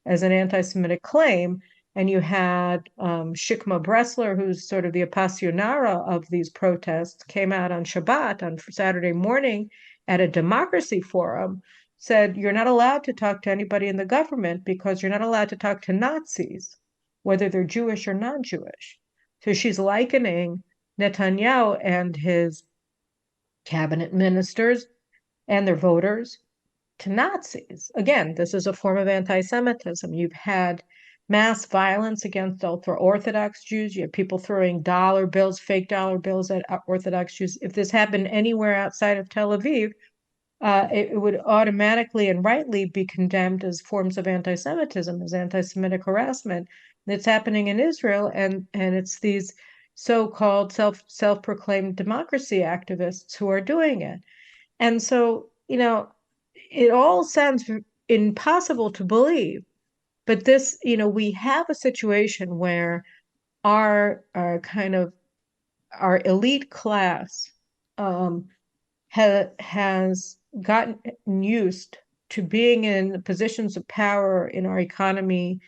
anti-Semitic claim. And you had Shikma Bressler, who's sort of the appassionata of these protests, came out on Shabbat, on Saturday morning, at a democracy forum, said, you're not allowed to talk to anybody in the government because you're not allowed to talk to Nazis, whether they're Jewish or non-Jewish. So she's likening Netanyahu and his cabinet ministers and their voters to Nazis. Again, this is a form of anti-Semitism. You've had mass violence against ultra-Orthodox Jews. You have people throwing dollar bills, fake dollar bills at Orthodox Jews. If this happened anywhere outside of Tel Aviv, it would automatically and rightly be condemned as forms of anti-Semitism, as anti-Semitic harassment. It's happening in Israel, and it's these so-called self-proclaimed democracy activists who are doing it. And so, it all sounds impossible to believe, but this, we have a situation where our elite class has gotten used to being in positions of power in our economy,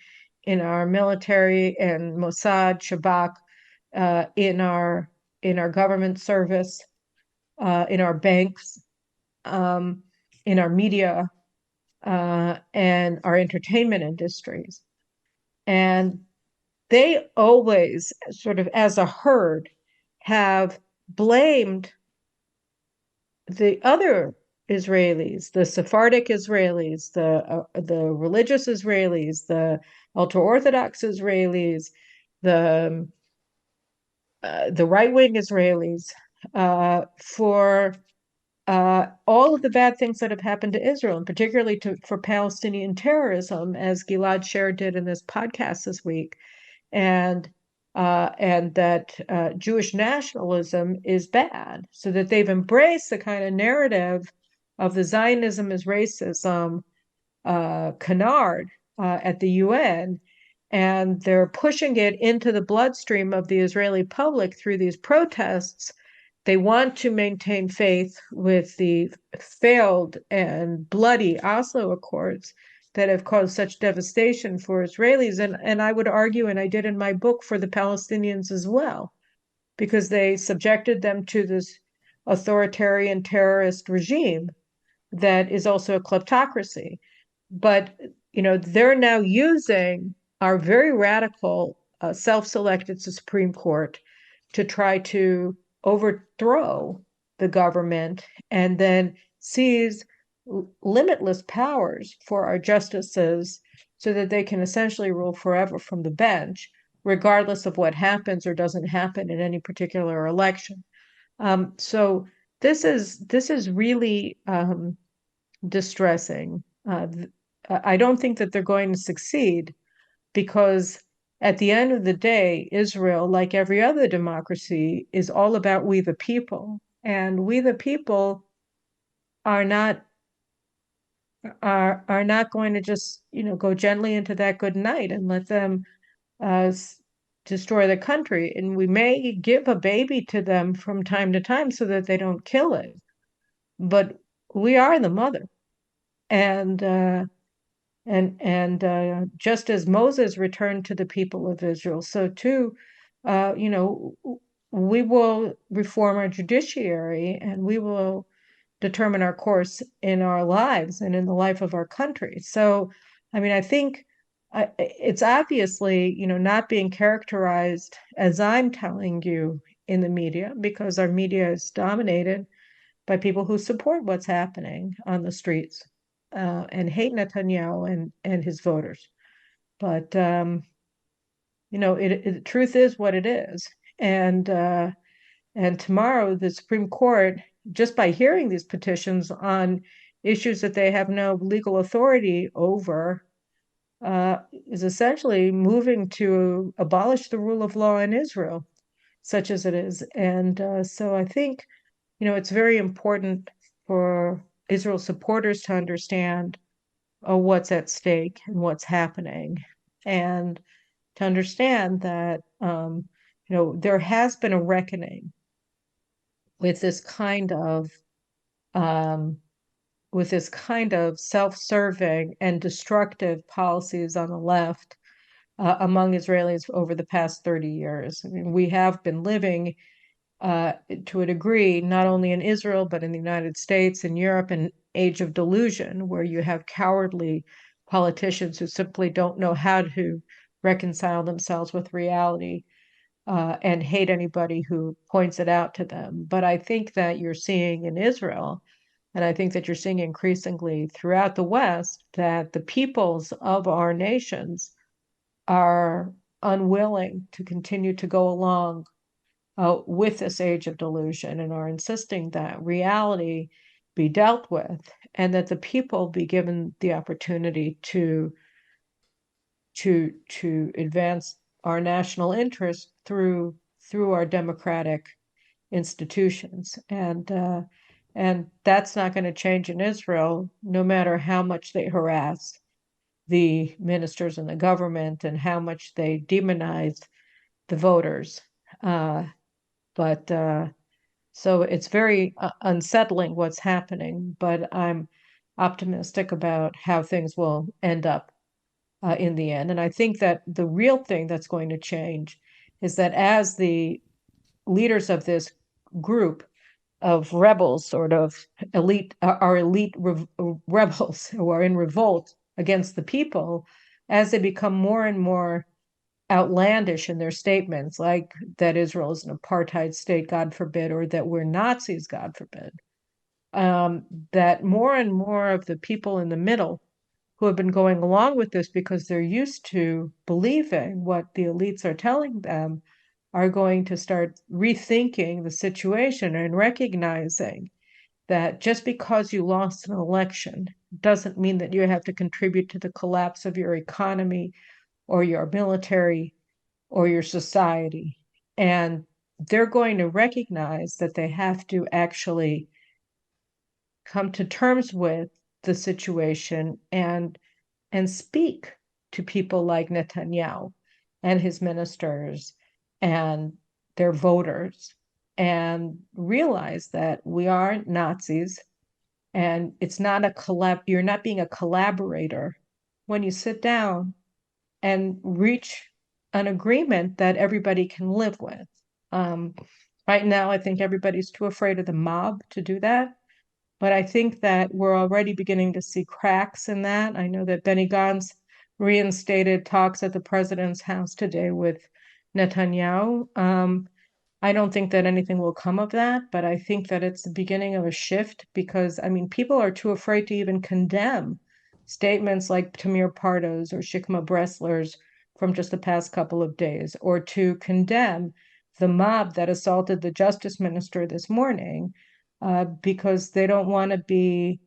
in our military and Mossad, Shabak, in our government service, in our banks, in our media, and our entertainment industries. And they always, sort of as a herd, have blamed the other Israelis, the Sephardic Israelis, the religious Israelis, the ultra-Orthodox Israelis, the right-wing Israelis, for all of the bad things that have happened to Israel, and particularly for Palestinian terrorism, as Gilad Sher did in this podcast this week, and that Jewish nationalism is bad, so that they've embraced the kind of narrative of the Zionism is racism canard at the UN, and they're pushing it into the bloodstream of the Israeli public through these protests. They want to maintain faith with the failed and bloody Oslo Accords that have caused such devastation for Israelis. And I would argue, and I did in my book, for the Palestinians as well, because they subjected them to this authoritarian terrorist regime that is also a kleptocracy. But, they're now using our very radical self-selected Supreme Court to try to overthrow the government and then seize limitless powers for our justices so that they can essentially rule forever from the bench, regardless of what happens or doesn't happen in any particular election. So this is really distressing. I don't think that they're going to succeed because at the end of the day, Israel, like every other democracy, is all about we the people. And we the people are not are not going to just, go gently into that good night and let them uh, destroy the country. And we may give a baby to them from time to time so that they don't kill it. But we are the mother. And just as Moses returned to the people of Israel, so too, we will reform our judiciary and we will determine our course in our lives and in the life of our country. So, I mean, I think it's obviously, not being characterized as I'm telling you in the media, because our media is dominated by people who support what's happening on the streets and hate Netanyahu and his voters. But the truth is what it is, and tomorrow the Supreme Court, just by hearing these petitions on issues that they have no legal authority over, is essentially moving to abolish the rule of law in Israel, such as it is. And so I think it's very important for Israel supporters to understand what's at stake and what's happening, and to understand that there has been a reckoning with this kind of um, self-serving and destructive policies on the left among Israelis over the past 30 years. I mean, we have been living to a degree, not only in Israel, but in the United States and Europe, an age of delusion where you have cowardly politicians who simply don't know how to reconcile themselves with reality and hate anybody who points it out to them. But I think that you're seeing in Israel, and I think that you're seeing increasingly throughout the West, that the peoples of our nations are unwilling to continue to go along with this age of delusion and are insisting that reality be dealt with and that the people be given the opportunity to advance our national interest through our democratic institutions. And that's not going to change in Israel, no matter how much they harass the ministers in the government and how much they demonize the voters. But So it's very unsettling what's happening, but I'm optimistic about how things will end up in the end. And I think that the real thing that's going to change is that as the leaders of this group of rebels, sort of elite rebels who are in revolt against the people, as they become more and more outlandish in their statements, like that Israel is an apartheid state, God forbid, or that we're Nazis, God forbid, that more and more of the people in the middle who have been going along with this because they're used to believing what the elites are telling them are going to start rethinking the situation and recognizing that just because you lost an election doesn't mean that you have to contribute to the collapse of your economy or your military or your society. And they're going to recognize that they have to actually come to terms with the situation and speak to people like Netanyahu and his ministers and their voters and realize that we are Nazis and it's not you're not being a collaborator when you sit down and reach an agreement that everybody can live with. Um, right now, I think everybody's too afraid of the mob to do that. But I think that we're already beginning to see cracks in that. I know that Benny Gantz reinstated talks at the president's house today with Netanyahu. I don't think that anything will come of that, but I think that it's the beginning of a shift because, I mean, people are too afraid to even condemn statements like Tamir Pardo's or Shikma Bressler's from just the past couple of days, or to condemn the mob that assaulted the justice minister this morning because they don't want to be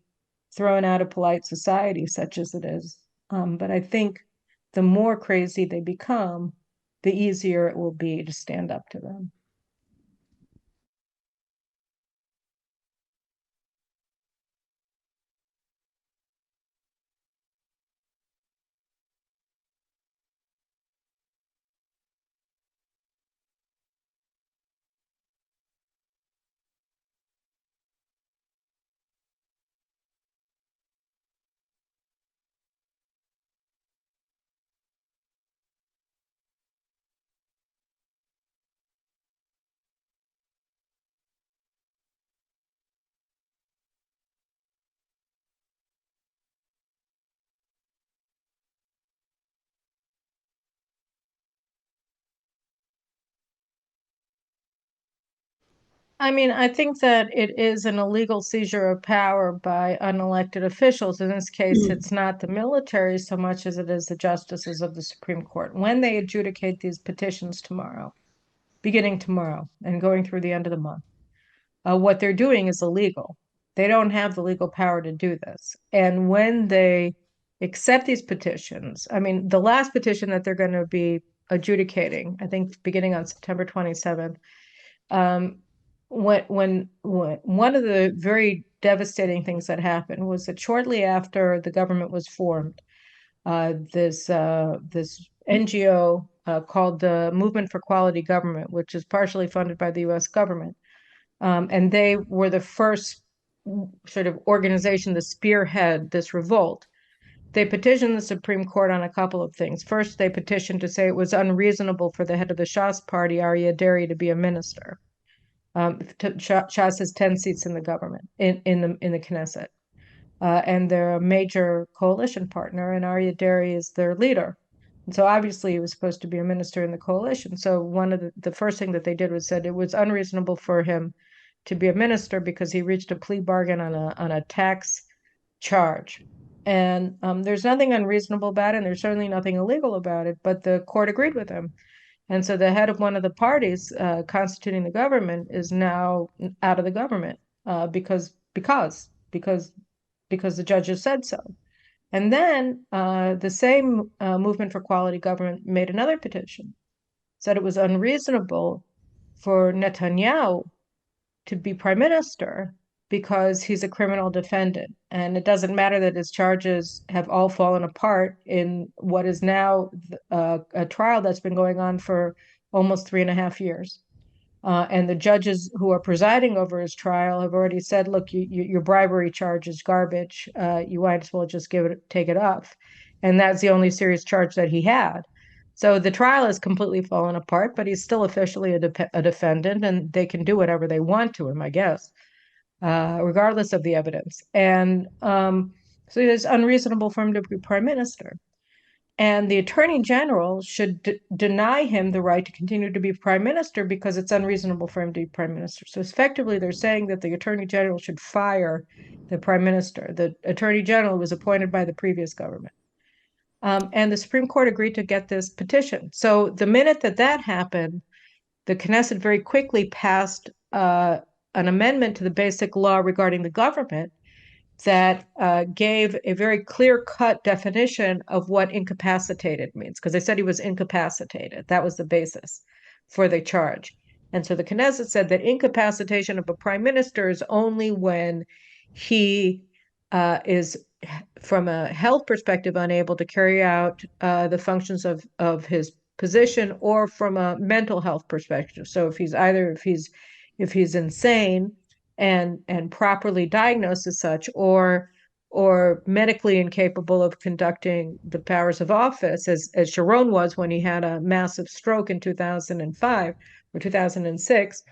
thrown out of polite society, such as it is. But I think the more crazy they become, the easier it will be to stand up to them. I mean, I think that it is an illegal seizure of power by unelected officials. In this case, it's not the military so much as it is the justices of the Supreme Court. When they adjudicate these petitions tomorrow, beginning tomorrow and going through the end of the month, what they're doing is illegal. They don't have the legal power to do this. And when they accept these petitions, I mean, the last petition that they're going to be adjudicating, I think beginning on September 27th, when one of the very devastating things that happened was that shortly after the government was formed, this NGO called the Movement for Quality Government, which is partially funded by the U.S. government, and they were the first sort of organization to spearhead this revolt. They petitioned the Supreme Court on a couple of things. First, they petitioned to say it was unreasonable for the head of the Shah's party, Aliyah, to be a minister. Shas has 10 seats in the government, in the Knesset. And they're a major coalition partner, and Arya is their leader. And so obviously he was supposed to be a minister in the coalition. So one of the first thing that they did was said it was unreasonable for him to be a minister because he reached a plea bargain on a tax charge. And there's nothing unreasonable about it, and there's certainly nothing illegal about it, but the court agreed with him. And so the head of one of the parties constituting the government is now out of the government because the judges said so. And then the same Movement for Quality Government made another petition, said it was unreasonable for Netanyahu to be prime minister because he's a criminal defendant. And it doesn't matter that his charges have all fallen apart in what is now a trial that's been going on for almost 3.5 years. And the judges who are presiding over his trial have already said, look, your bribery charge is garbage. You might as well just take it off. And that's the only serious charge that he had. So the trial has completely fallen apart, but he's still officially a defendant, and they can do whatever they want to him, I guess, regardless of the evidence. And so it's unreasonable for him to be prime minister. And the attorney general should deny him the right to continue to be prime minister because it's unreasonable for him to be prime minister. So effectively, they're saying that the attorney general should fire the prime minister. The attorney general was appointed by the previous government. And the Supreme Court agreed to get this petition. So the minute that happened, the Knesset very quickly passed an amendment to the basic law regarding the government that gave a very clear-cut definition of what incapacitated means, because they said he was incapacitated. That was the basis for the charge. And so the Knesset said that incapacitation of a prime minister is only when he is, from a health perspective, unable to carry out the functions of his position, or from a mental health perspective. So if he's insane and properly diagnosed as such, or medically incapable of conducting the powers of office, as Sharon was when he had a massive stroke in 2005 or 2006.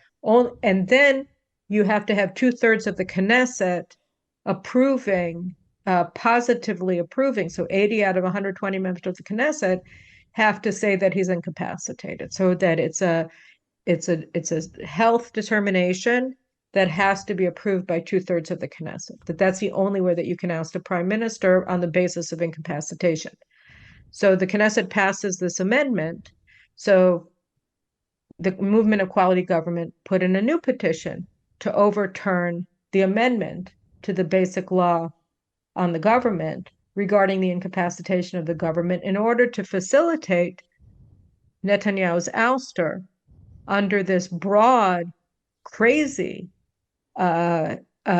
And then you have to have 2/3 of the Knesset approving, positively approving. So 80 out of 120 members of the Knesset have to say that he's incapacitated, so that it's a health determination that has to be approved by 2/3 of the Knesset. That's the only way that you can oust a prime minister on the basis of incapacitation. So the Knesset passes this amendment. So the Movement of Quality Government put in a new petition to overturn the amendment to the basic law on the government regarding the incapacitation of the government in order to facilitate Netanyahu's ouster under this broad, crazy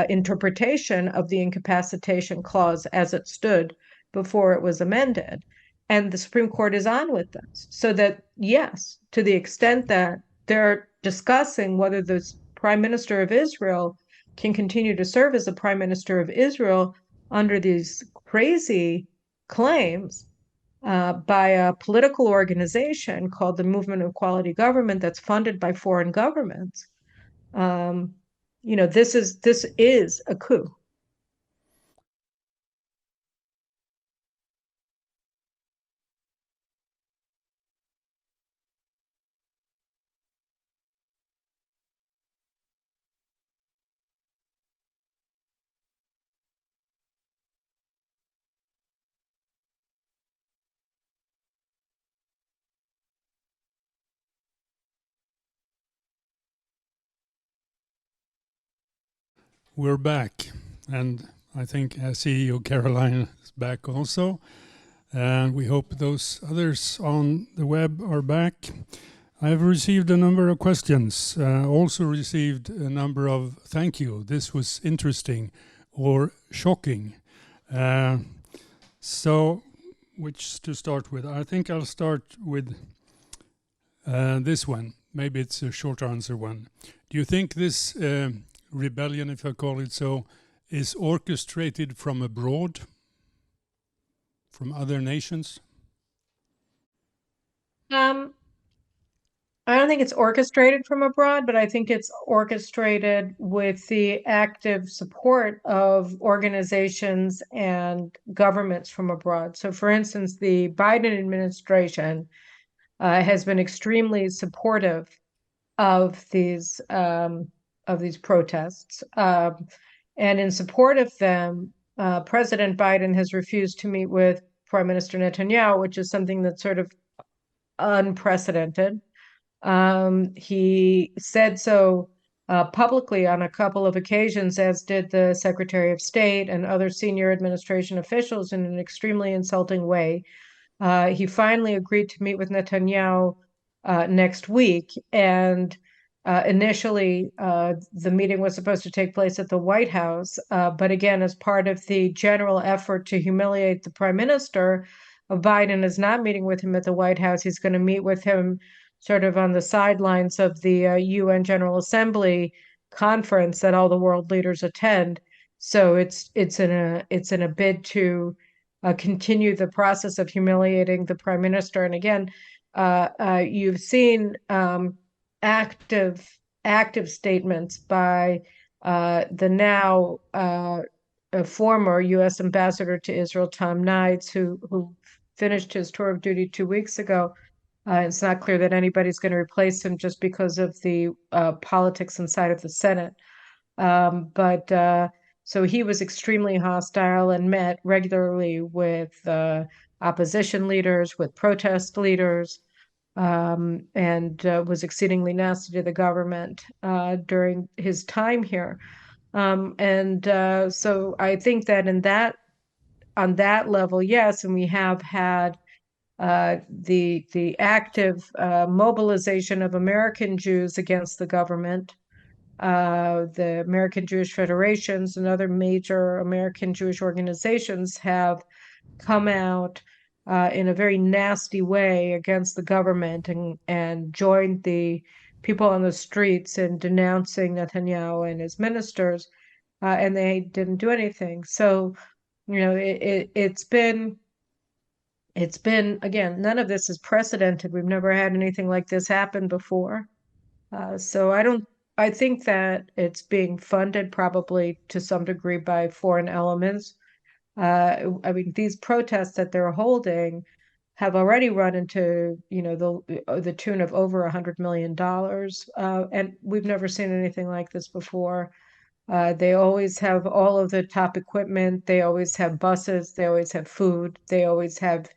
interpretation of the incapacitation clause as it stood before it was amended. And the Supreme Court is on with this. So that, yes, to the extent that they're discussing whether the Prime Minister of Israel can continue to serve as the Prime Minister of Israel under these crazy claims by a political organization called the Movement of Quality Government that's funded by foreign governments. This is a coup. We're back, and I think CEO Caroline is back also. And we hope those others on the web are back. I have received a number of questions, also received a number of thank you. This was interesting or shocking. So, which to start with? I think I'll start with this one. Maybe it's a short answer one. Do you think this rebellion, if I call it so, is orchestrated from abroad, from other nations? I don't think it's orchestrated from abroad, but I think it's orchestrated with the active support of organizations and governments from abroad. So, for instance, the Biden administration has been extremely supportive of these protests, and in support of them, President Biden has refused to meet with Prime Minister Netanyahu, which is something that's sort of unprecedented. He said so publicly on a couple of occasions, as did the Secretary of State and other senior administration officials, in an extremely insulting way. He finally agreed to meet with Netanyahu next week, and initially the meeting was supposed to take place at the White House, but again, as part of the general effort to humiliate the Prime Minister, Biden is not meeting with him at the White House. He's going to meet with him sort of on the sidelines of the UN General Assembly conference that all the world leaders attend. So it's in a bid to continue the process of humiliating the Prime Minister. And again, you've seen active statements by the now former U.S. ambassador to Israel, Tom Nides, who finished his tour of duty 2 weeks ago. It's not clear that anybody's going to replace him just because of the politics inside of the Senate. So he was extremely hostile and met regularly with opposition leaders, with protest leaders, and was exceedingly nasty to the government during his time here. So I think that on that level, yes, and we have had the active mobilization of American Jews against the government. The American Jewish Federations and other major American Jewish organizations have come out in a very nasty way against the government and joined the people on the streets in denouncing Netanyahu and his ministers, and they didn't do anything. So, it's been, again, none of this is precedented. We've never had anything like this happen before. So I think that it's being funded probably to some degree by foreign elements. I mean, these protests that they're holding have already run into, the tune of over $100 million. And we've never seen anything like this before. They always have all of the top equipment. They always have buses. They always have food. They always have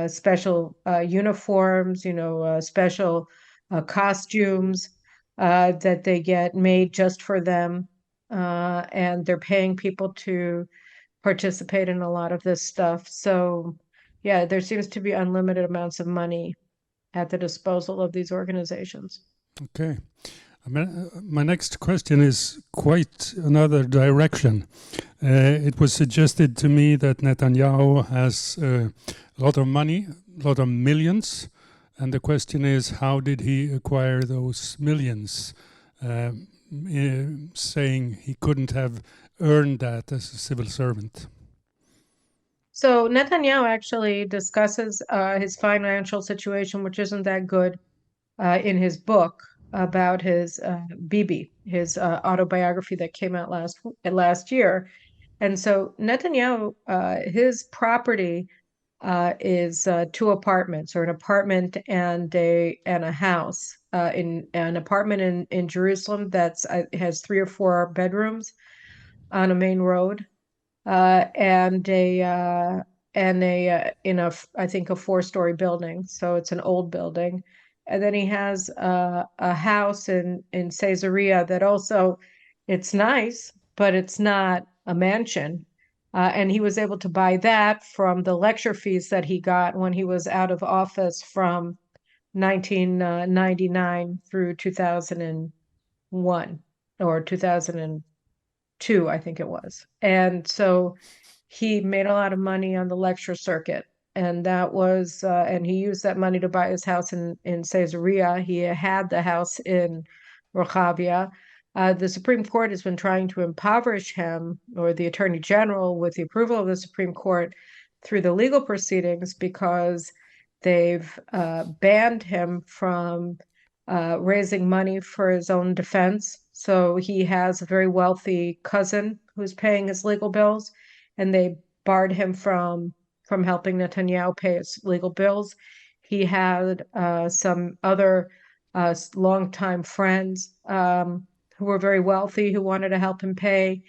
special uniforms, special costumes that they get made just for them. And they're paying people to participate in a lot of this stuff. So, yeah, there seems to be unlimited amounts of money at the disposal of these organizations. Okay. My next question is quite another direction. It was suggested to me that Netanyahu has a lot of money, a lot of millions, and the question is, how did he acquire those millions? Saying he couldn't have earned that as a civil servant. So Netanyahu actually discusses his financial situation, which isn't that good, in his book about his Bibi, his autobiography that came out last year. And so Netanyahu, his property is two apartments, or an apartment and a house. In an apartment in Jerusalem that's has 3 or 4 bedrooms on a main road, and in a, I think, a 4-story building. So it's an old building. And then he has a house in Caesarea that also, it's nice, but it's not a mansion. And he was able to buy that from the lecture fees that he got when he was out of office from 1999 through 2001 or 2002, I think it was. And so he made a lot of money on the lecture circuit. And that was, and he used that money to buy his house in Caesarea. He had the house in Rehavia. The Supreme Court has been trying to impoverish him, or the Attorney General, with the approval of the Supreme Court, through the legal proceedings, because they've banned him from raising money for his own defense. So he has a very wealthy cousin who's paying his legal bills, and they barred him from helping Netanyahu pay his legal bills. He had some other longtime friends who were very wealthy who wanted to help him pay,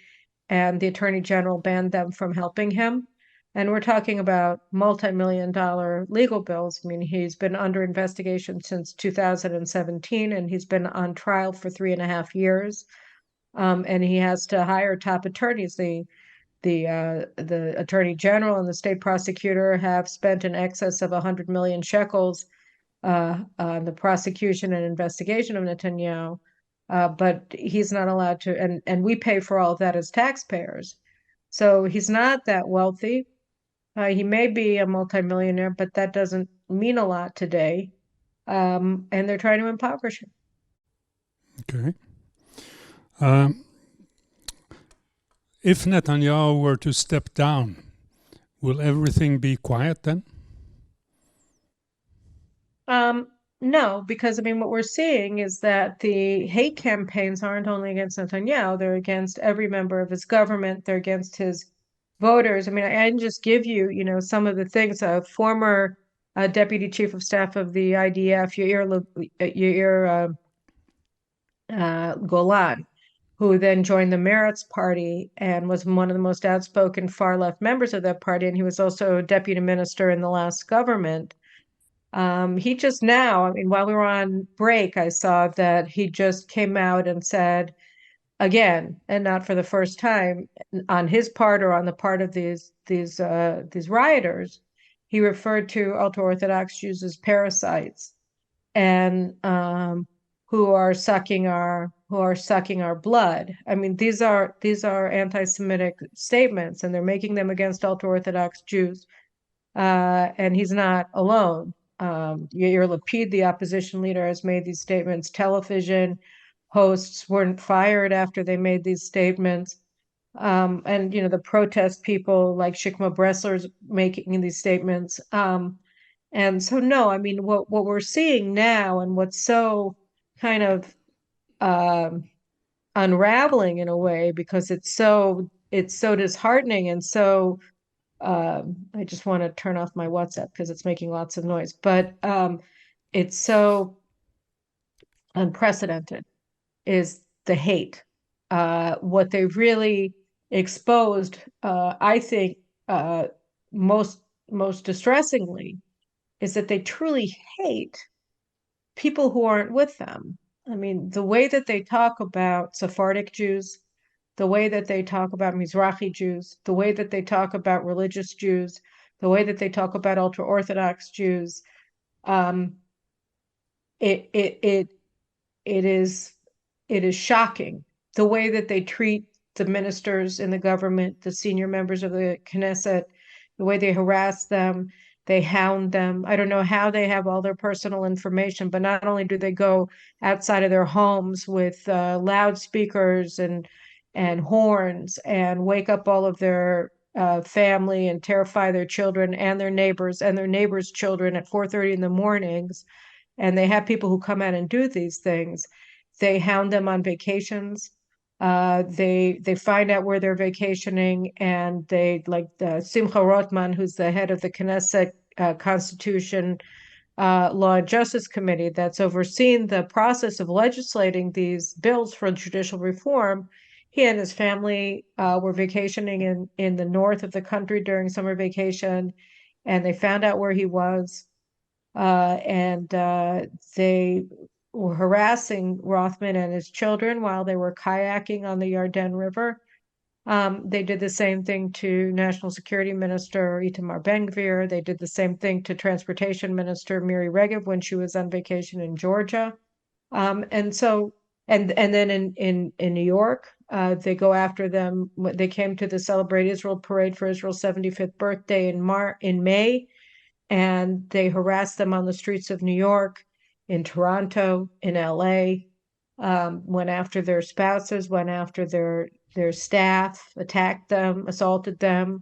and the Attorney General banned them from helping him. And we're talking about multi-million-dollar legal bills. I mean, he's been under investigation since 2017, and he's been on trial for 3.5 years. And he has to hire top attorneys. The Attorney General and the state prosecutor have spent in excess of 100 million shekels on the prosecution and investigation of Netanyahu. But he's not allowed to, and we pay for all of that as taxpayers. So he's not that wealthy. He may be a multimillionaire, but that doesn't mean a lot today. And they're trying to impoverish him. Okay. If Netanyahu were to step down, will everything be quiet then? No, because I mean, what we're seeing is that the hate campaigns aren't only against Netanyahu, they're against every member of his government, they're against his voters. I mean, I can just give you, some of the things. A former deputy chief of staff of the IDF, Yair Golan, who then joined the Meretz party and was one of the most outspoken far-left members of that party, and he was also deputy minister in the last government. He just now, I mean, while we were on break, I saw that he just came out and said, again, and not for the first time, on his part or on the part of these rioters, he referred to ultra-Orthodox Jews as parasites, and who are sucking our blood. I mean, these are anti-Semitic statements, and they're making them against ultra-Orthodox Jews. And he's not alone. Yair Lapid, the opposition leader, has made these statements. Television hosts weren't fired after they made these statements. And the protest people like Shikma Bressler's making these statements. And so, no, I mean, what we're seeing now, and what's so kind of unraveling in a way, because it's so disheartening, and so I just want to turn off my WhatsApp because it's making lots of noise, but it's so unprecedented, is the hate. What they've really exposed, I think, most distressingly, is that they truly hate people who aren't with them. I mean, the way that they talk about Sephardic Jews, the way that they talk about Mizrahi Jews, the way that they talk about religious Jews, the way that they talk about ultra-Orthodox Jews, it is shocking the way that they treat the ministers in the government, the senior members of the Knesset, the way they harass them, they hound them. I don't know how they have all their personal information, but not only do they go outside of their homes with loudspeakers and horns and wake up all of their family and terrify their children and their neighbors' children at 4:30 in the mornings, and they have people who come out and do these things. They hound them on vacations. They find out where they're vacationing, and they, like Simcha Rothman, who's the head of the Knesset Constitution Law and Justice Committee that's overseen the process of legislating these bills for judicial reform. He and his family were vacationing in the north of the country during summer vacation, and they found out where he was. And they were harassing Rothman and his children while they were kayaking on the Yarden River. They did the same thing to National Security Minister Itamar Ben-Gvir. They did the same thing to Transportation Minister Miri Regev when she was on vacation in Georgia. And then in New York, they go after them. They came to the Celebrate Israel parade for Israel's 75th birthday in May, and they harassed them on the streets of New York, in Toronto, in LA, went after their spouses, went after their staff, attacked them, assaulted them.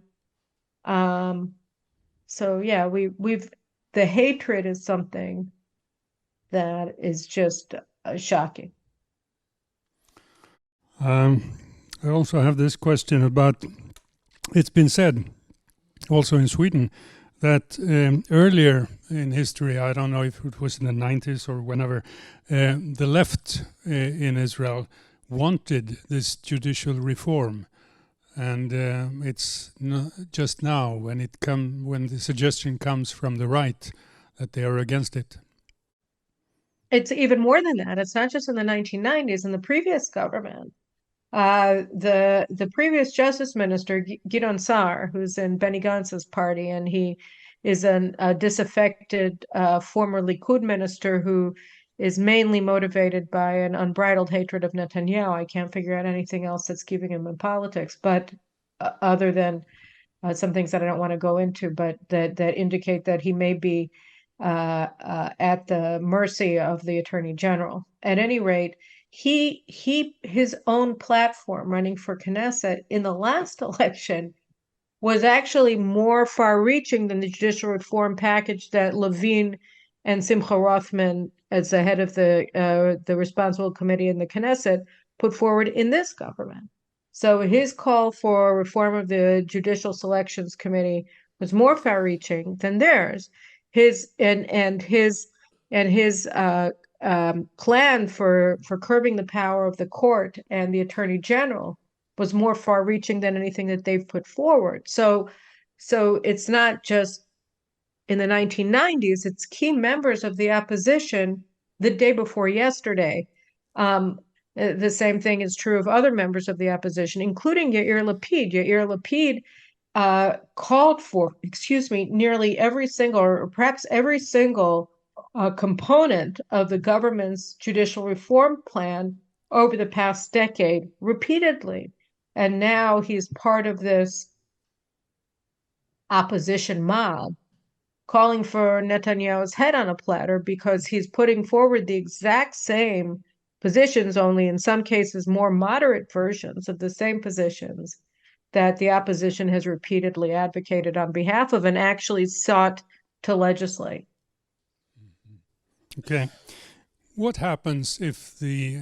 So yeah, the hatred is something that is just shocking. I also have this question about, it's been said also in Sweden that earlier in history, I don't know if it was in the 90s or whenever, the left in Israel wanted this judicial reform. And it's just now when the suggestion comes from the right that they are against it. It's even more than that. It's not just in the 1990s. In the previous government, the previous Justice Minister, Gideon Sa'ar, who's in Benny Gantz's party, and he is a disaffected former Likud minister who is mainly motivated by an unbridled hatred of Netanyahu. I can't figure out anything else that's keeping him in politics, but other than some things that I don't want to go into, but that indicate that he may be at the mercy of the Attorney General. At any rate, his own platform running for Knesset in the last election was actually more far-reaching than the judicial reform package that Levin and Simcha Rothman, as the head of the responsible committee in the Knesset, put forward in this government. So his call for reform of the Judicial Selections Committee was more far-reaching than theirs. His plan for curbing the power of the court and the Attorney General was more far-reaching than anything that they've put forward. So it's not just in the 1990s, it's key members of the opposition the day before yesterday. The same thing is true of other members of the opposition, including Yair Lapid. Yair Lapid called for, nearly every single, or perhaps every single component of the government's judicial reform plan over the past decade, repeatedly. And now he's part of this opposition mob calling for Netanyahu's head on a platter because he's putting forward the exact same positions, only in some cases more moderate versions of the same positions that the opposition has repeatedly advocated on behalf of and actually sought to legislate. Okay. What happens if the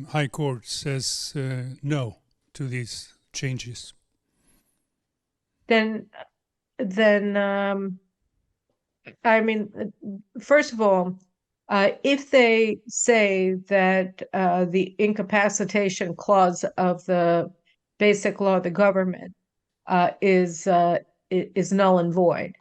High Court says no to these changes? Then I mean, first of all, if they say that the incapacitation clause of the basic law of the government is null and void,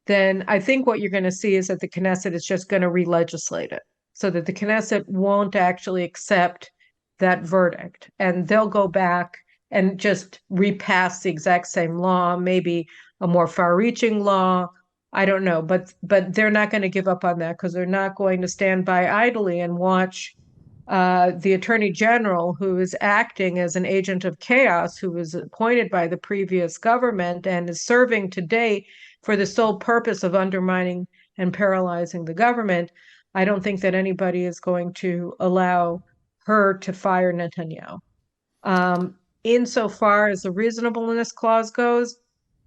then I think what you're going to see is that the Knesset is just going to re-legislate it, so that the Knesset won't actually accept that verdict, and they'll go back and just repass the exact same law, maybe a more far-reaching law, I don't know, but they're not going to give up on that because they're not going to stand by idly and watch the Attorney General, who is acting as an agent of chaos, who was appointed by the previous government and is serving today for the sole purpose of undermining and paralyzing the government. I don't think that anybody is going to allow her to fire Netanyahu. Insofar as the reasonableness clause goes,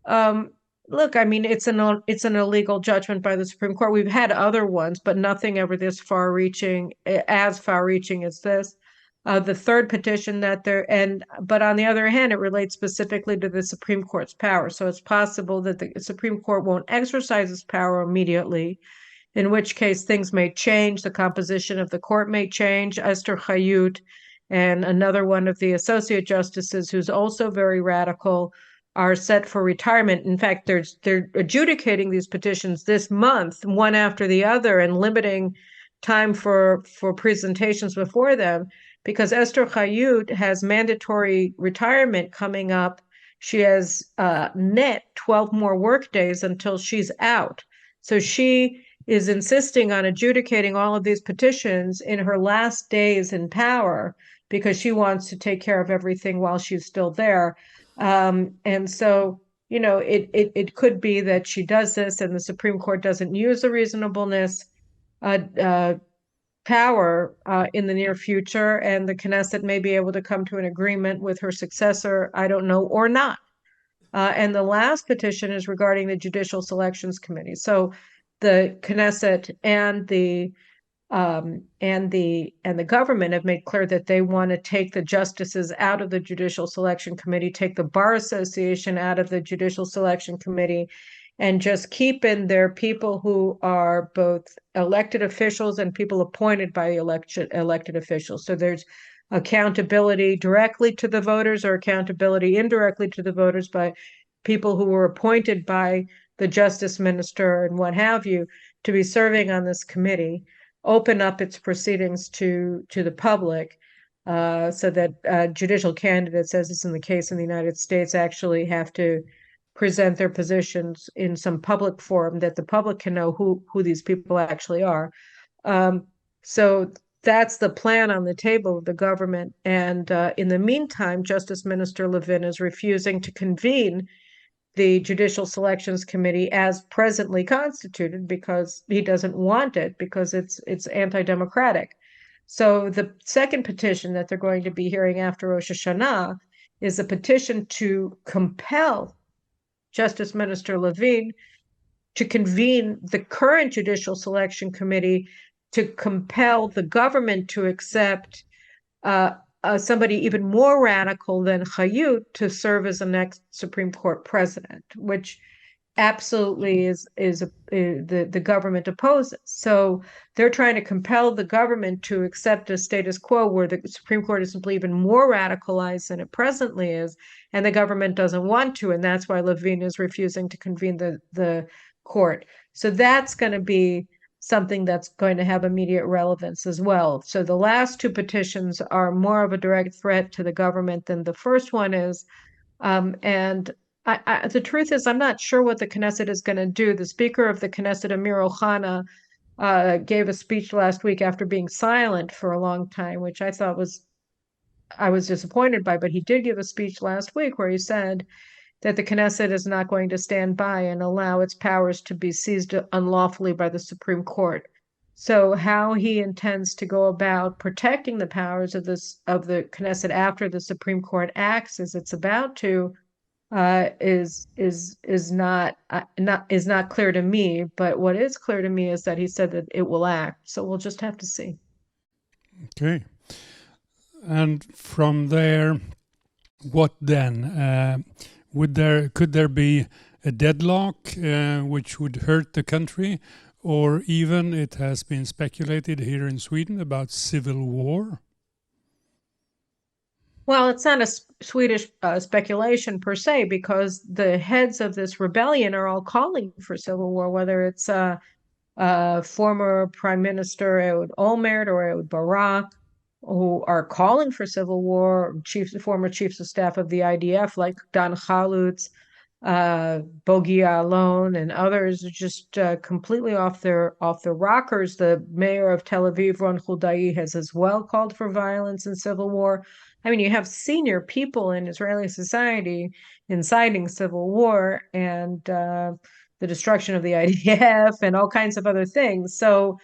um, look, I mean, it's an illegal judgment by the Supreme Court. We've had other ones, but nothing ever this far-reaching, as far-reaching as this. The third petition but on the other hand, it relates specifically to the Supreme Court's power. So it's possible that the Supreme Court won't exercise its power immediately, in which case things may change. The composition of the court may change. Esther Chayut and another one of the associate justices, who's also very radical, are set for retirement. In fact, they're adjudicating these petitions this month, one after the other, and limiting time for presentations before them, because Esther Chayut has mandatory retirement coming up. She has net 12 more work days until she's out. So she is insisting on adjudicating all of these petitions in her last days in power because she wants to take care of everything while she's still there. And so, it could be that she does this and the Supreme Court doesn't use the reasonableness power in the near future, and the Knesset may be able to come to an agreement with her successor, I don't know, or not. And the last petition is regarding the Judicial Selections Committee. So the Knesset and the government have made clear that they want to take the justices out of the Judicial Selection Committee, take the Bar Association out of the Judicial Selection Committee, and just keep in their people who are both elected officials and people appointed by elected officials. So there's accountability directly to the voters or accountability indirectly to the voters by people who were appointed by the justice minister and what have you to be serving on this committee, open up its proceedings to the public, so that judicial candidates, as is in the case in the United States, actually have to present their positions in some public forum that the public can know who these people actually are. So that's the plan on the table of the government. And in the meantime, Justice Minister Levin is refusing to convene the Judicial Selections Committee as presently constituted because he doesn't want it, because it's anti-democratic. So the second petition that they're going to be hearing after Rosh Hashanah is a petition to compel Justice Minister Levin to convene the current Judicial Selection Committee, to compel the government to accept somebody even more radical than Chayut to serve as the next Supreme Court president, which absolutely is the government opposes. So they're trying to compel the government to accept a status quo where the Supreme Court is simply even more radicalized than it presently is, and the government doesn't want to, and that's why Levin is refusing to convene the court. So that's going to be something that's going to have immediate relevance as well. So the last two petitions are more of a direct threat to the government than the first one is. And the truth is, I'm not sure what the Knesset is going to do. The Speaker of the Knesset, Amir Ohana, gave a speech last week after being silent for a long time, which I was disappointed by, but he did give a speech last week where he said that the Knesset is not going to stand by and allow its powers to be seized unlawfully by the Supreme Court. So how he intends to go about protecting the powers of the Knesset after the Supreme Court acts as it's about to is not clear to me. But what is clear to me is that he said that it will act. So we'll just have to see. Okay. And from there, what then? Could there be a deadlock which would hurt the country, or even it has been speculated here in Sweden about civil war? Well, it's not a Swedish speculation per se, because the heads of this rebellion are all calling for civil war, whether it's former Prime Minister Ehud Olmert or Ehud Barak, who are calling for civil war, former chiefs of staff of the IDF like Dan Chalutz. Bogia alone and others are just completely off their rockers. The mayor of Tel Aviv, Ron Huldai, has as well called for violence and civil war. I mean, you have senior people in Israeli society inciting civil war and the destruction of the IDF and all kinds of other things. So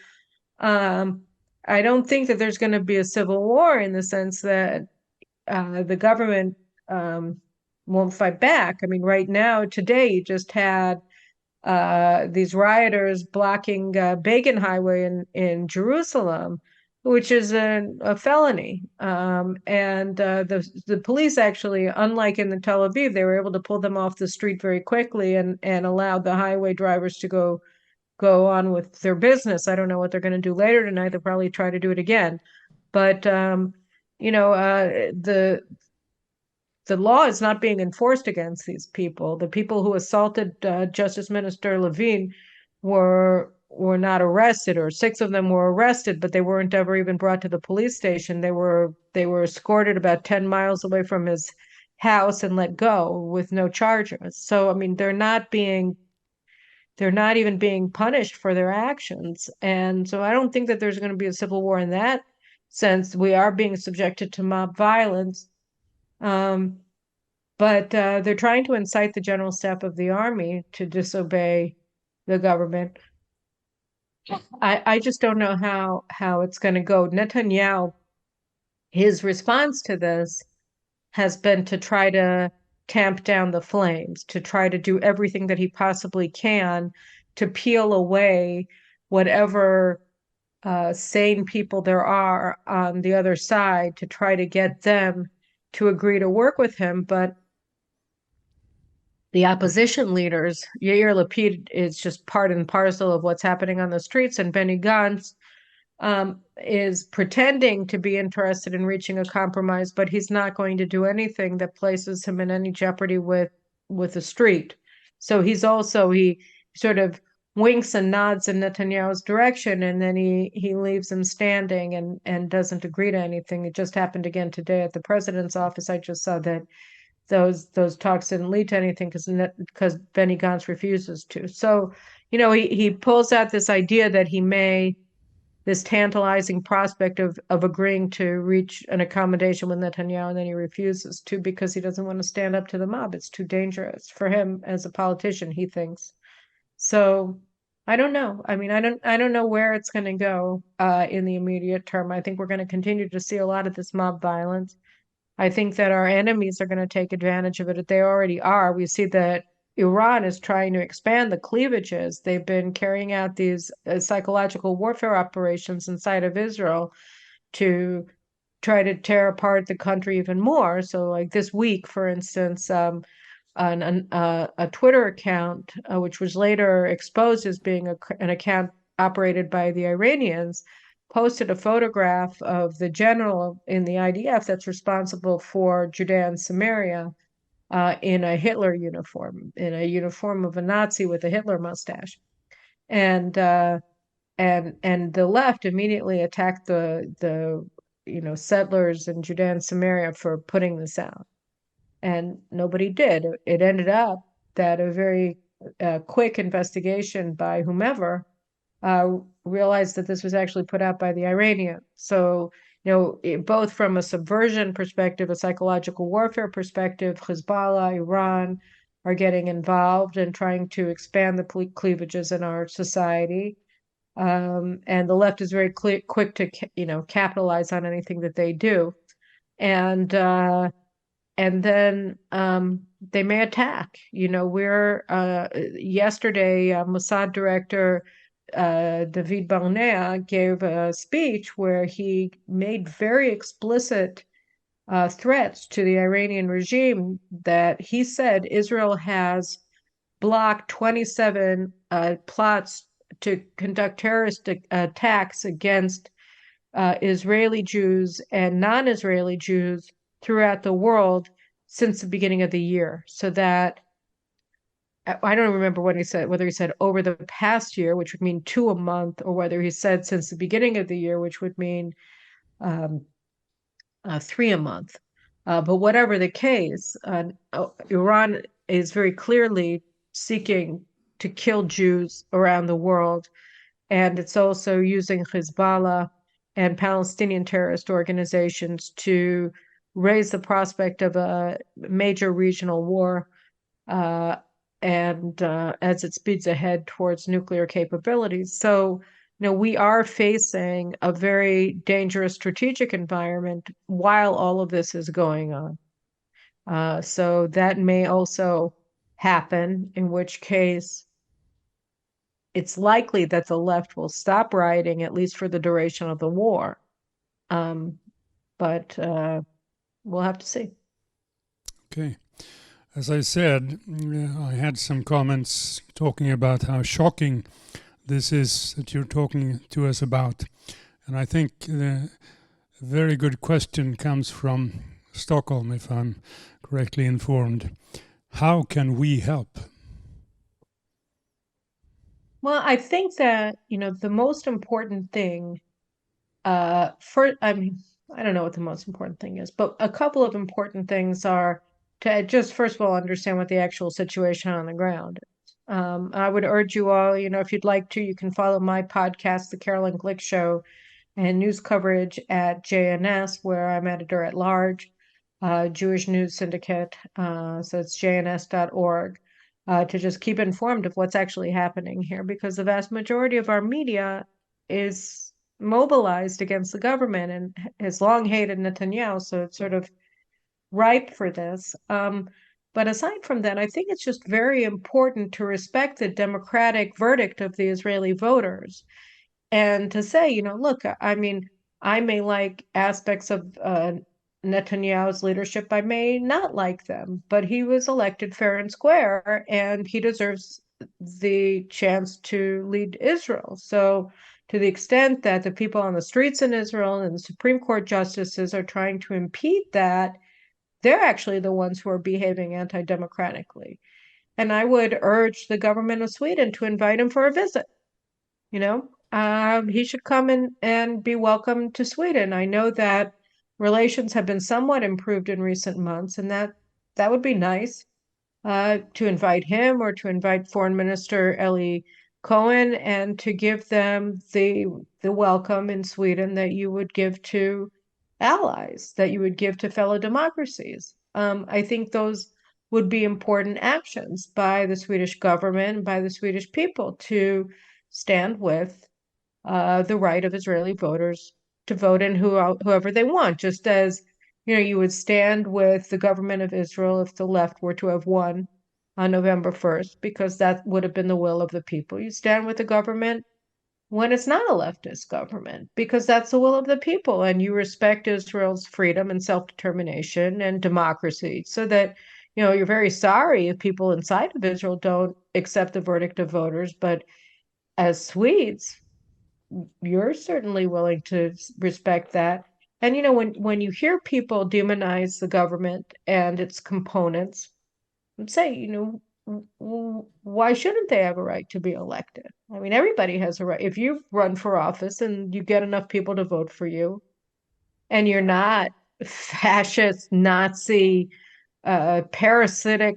I don't think that there's going to be a civil war in the sense that the government won't fight back. I mean, right now, today, you just had these rioters blocking Begin Highway in Jerusalem, which is a felony. And the police actually, unlike in the Tel Aviv, they were able to pull them off the street very quickly and allowed the highway drivers to go on with their business. I don't know what they're going to do later tonight. They'll probably try to do it again. But the law is not being enforced against these people. The people who assaulted Justice Minister Levine were not arrested, or 6 of them were arrested, but they weren't ever even brought to the police station. They were escorted about 10 miles away from his house and let go with no charges. So I mean, they're not even being punished for their actions. And so I don't think that there's going to be a civil war in that sense. We are being subjected to mob violence. But they're trying to incite the general staff of the army to disobey the government. I just don't know how it's going to go. Netanyahu, his response to this has been to try to tamp down the flames, to try to do everything that he possibly can to peel away whatever sane people there are on the other side, to try to get them to agree to work with him. But the opposition leaders, Yair Lapid is just part and parcel of what's happening on the streets, and Benny Gantz is pretending to be interested in reaching a compromise, but he's not going to do anything that places him in any jeopardy with the street. So he sort of winks and nods in Netanyahu's direction, and then he leaves him standing and doesn't agree to anything. It just happened again today at the president's office. I just saw that those talks didn't lead to anything because Benny Gantz refuses to. So, he pulls out this idea that this tantalizing prospect of agreeing to reach an accommodation with Netanyahu, and then he refuses to because he doesn't want to stand up to the mob. It's too dangerous for him as a politician, he thinks. So I don't know. I mean, I don't know where it's going to go in the immediate term. I think we're going to continue to see a lot of this mob violence. I think that our enemies are going to take advantage of it. They already are. We see that Iran is trying to expand the cleavages. They've been carrying out these psychological warfare operations inside of Israel to try to tear apart the country even more. So, like this week, for instance, a Twitter account, which was later exposed as being an account operated by the Iranians, posted a photograph of the general in the IDF that's responsible for Judea and Samaria in a Hitler uniform, in a uniform of a Nazi with a Hitler mustache. And the left immediately attacked the settlers in Judea and Samaria for putting this out. And nobody did. It ended up that a very quick investigation by whomever realized that this was actually put out by the Iranians. So, both from a subversion perspective, a psychological warfare perspective, Hezbollah, Iran are getting involved and trying to expand the cleavages in our society. And the left is very quick to, capitalize on anything that they do. And then they may attack. Yesterday, Mossad director David Barnea gave a speech where he made very explicit threats to the Iranian regime that he said Israel has blocked 27 plots to conduct terrorist attacks against Israeli Jews and non-Israeli Jews throughout the world since the beginning of the year. So that I don't remember what he said, whether he said over the past year, which would mean 2 a month, or whether he said since the beginning of the year, which would mean 3 a month. But whatever the case, Iran is very clearly seeking to kill Jews around the world. And it's also using Hezbollah and Palestinian terrorist organizations to raise the prospect of a major regional war, uh, and as it speeds ahead towards nuclear capabilities. So, we are facing a very dangerous strategic environment while all of this is going on. So that may also happen, in which case it's likely that the left will stop rioting, at least for the duration of the war. But we'll have to see. Okay. As I said, I had some comments talking about how shocking this is that you're talking to us about. And I think the very good question comes from Stockholm, if I'm correctly informed. How can we help? Well, I think that, the most important thing, I don't know what the most important thing is, but a couple of important things are to just, first of all, understand what the actual situation on the ground is. I would urge you all, if you'd like to, you can follow my podcast, The Caroline Glick Show, and news coverage at JNS, where I'm editor at large, Jewish News Syndicate. So it's jns.org, to just keep informed of what's actually happening here, because the vast majority of our media is mobilized against the government and has long hated Netanyahu. So it's sort of ripe for this. But aside from that, I think it's just very important to respect the democratic verdict of the Israeli voters and to say, look, I mean, I may like aspects of Netanyahu's leadership. I may not like them, but he was elected fair and square, and he deserves the chance to lead Israel. So, to the extent that the people on the streets in Israel and the Supreme Court justices are trying to impede that, they're actually the ones who are behaving anti-democratically. And I would urge the government of Sweden to invite him for a visit. He should come in and be welcome to Sweden. I know that relations have been somewhat improved in recent months, and that would be nice, to invite him or to invite Foreign Minister Eli Cohen, and to give them the welcome in Sweden that you would give to allies, that you would give to fellow democracies. I think those would be important actions by the Swedish government, by the Swedish people, to stand with the right of Israeli voters to vote in whoever they want, just as you would stand with the government of Israel if the left were to have won on November 1st, because that would have been the will of the people. You stand with the government when it's not a leftist government, because that's the will of the people, and you respect Israel's freedom and self-determination and democracy, so that you're very sorry if people inside of Israel don't accept the verdict of voters, but as Swedes, you're certainly willing to respect that. And when you hear people demonize the government and its components, say, why shouldn't they have a right to be elected? I mean, everybody has a right. If you run for office and you get enough people to vote for you, and you're not fascist, Nazi, parasitic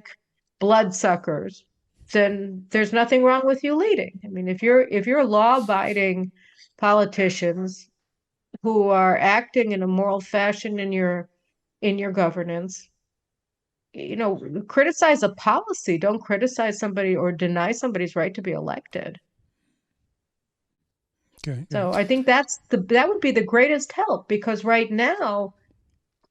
bloodsuckers, then there's nothing wrong with you leading. I mean, if you're law-abiding politicians who are acting in a moral fashion in your governance, criticize a policy. Don't criticize somebody or deny somebody's right to be elected. Okay. So I think that would be the greatest help, because right now,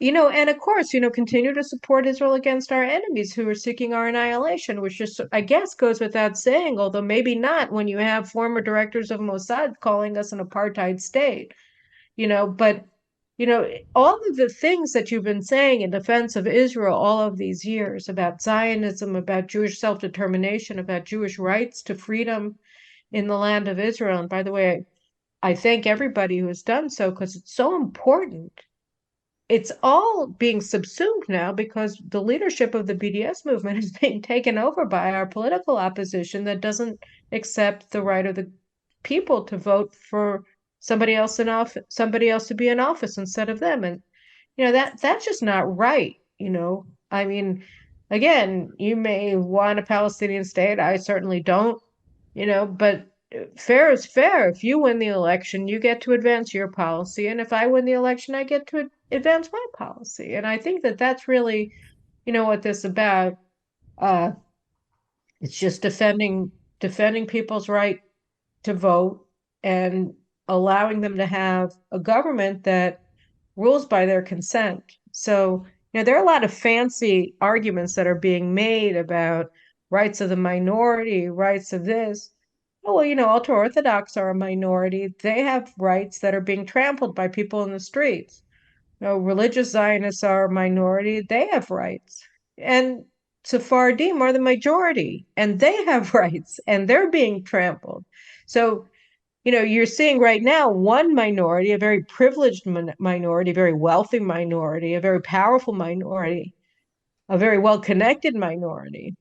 and of course, continue to support Israel against our enemies who are seeking our annihilation, which just, I guess, goes without saying, although maybe not when you have former directors of Mossad calling us an apartheid state, but, all of the things that you've been saying in defense of Israel all of these years about Zionism, about Jewish self-determination, about Jewish rights to freedom in the land of Israel. And by the way, I thank everybody who has done so, because it's so important. It's all being subsumed now because the leadership of the BDS movement is being taken over by our political opposition that doesn't accept the right of the people to vote for somebody else to be in office instead of them. And that's just not right. I mean, again, you may want a Palestinian state. I certainly don't, but fair is fair. If you win the election, you get to advance your policy. And if I win the election, I get to advance my policy. And I think that that's really, what this is about. Uh, it's just defending people's right to vote and allowing them to have a government that rules by their consent. So, there are a lot of fancy arguments that are being made about rights of the minority, rights of this. Oh, well, ultra Orthodox are a minority. They have rights that are being trampled by people in the streets. Religious Zionists are a minority. They have rights. And Sephardim are the majority, and they have rights, and they're being trampled. So, you're seeing right now one minority, a very privileged minority, a very wealthy minority, a very powerful minority, a very well-connected minority,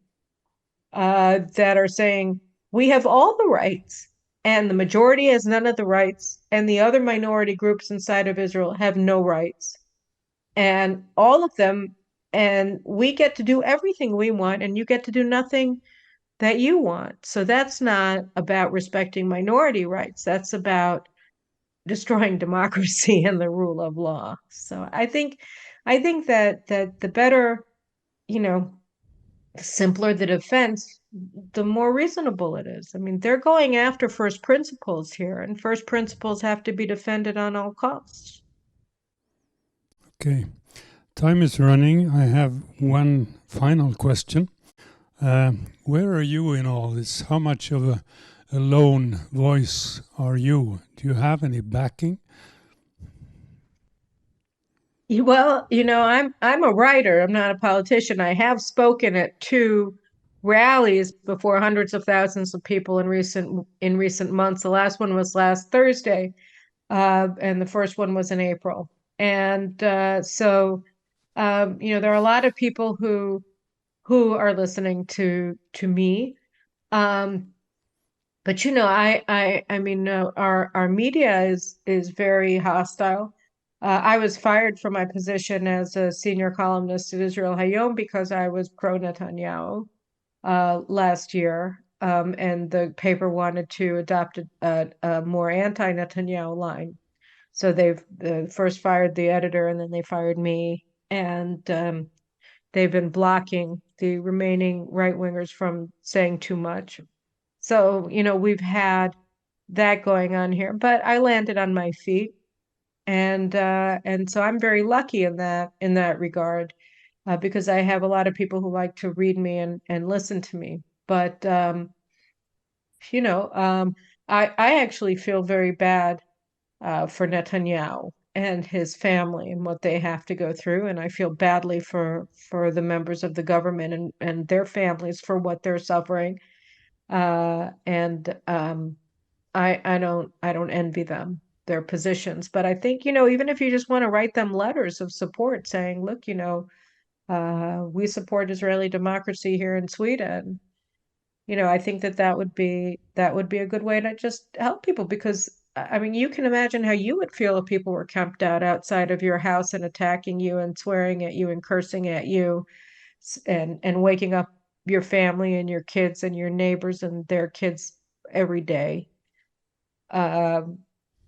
that are saying, we have all the rights, and the majority has none of the rights, and the other minority groups inside of Israel have no rights. And all of them, and we get to do everything we want, and you get to do nothing that you want. So that's not about respecting minority rights. That's about destroying democracy and the rule of law. So I think that the better, the simpler the defense, the more reasonable it is. I mean, they're going after first principles here, and first principles have to be defended on all costs. Okay. Time is running. I have one final question. Where are you in all this? How much of a lone voice are you? Do you have any backing? Well, I'm a writer. I'm not a politician. I have spoken at two rallies before hundreds of thousands of people in recent months. The last one was last Thursday, and the first one was in April. And there are a lot of people who are listening to me. Um, but I mean, our media is very hostile. I was fired from my position as a senior columnist at Israel Hayom because I was pro Netanyahu last year, and the paper wanted to adopt a more anti-Netanyahu line. So they've first fired the editor, and then they fired me, and they've been blocking the remaining right wingers from saying too much. So, we've had that going on here, but I landed on my feet, and so I'm very lucky in that regard, because I have a lot of people who like to read me and listen to me. But you know, I actually feel very bad for Netanyahu and his family and what they have to go through, and I feel badly for the members of the government and their families for what they're suffering. And I don't envy them, their positions. But I think, even if you just want to write them letters of support saying, look, we support Israeli democracy here in Sweden. I think that would be a good way to just help people, because I mean, you can imagine how you would feel if people were camped out outside of your house and attacking you and swearing at you and cursing at you, and waking up your family and your kids and your neighbors and their kids every day. Um,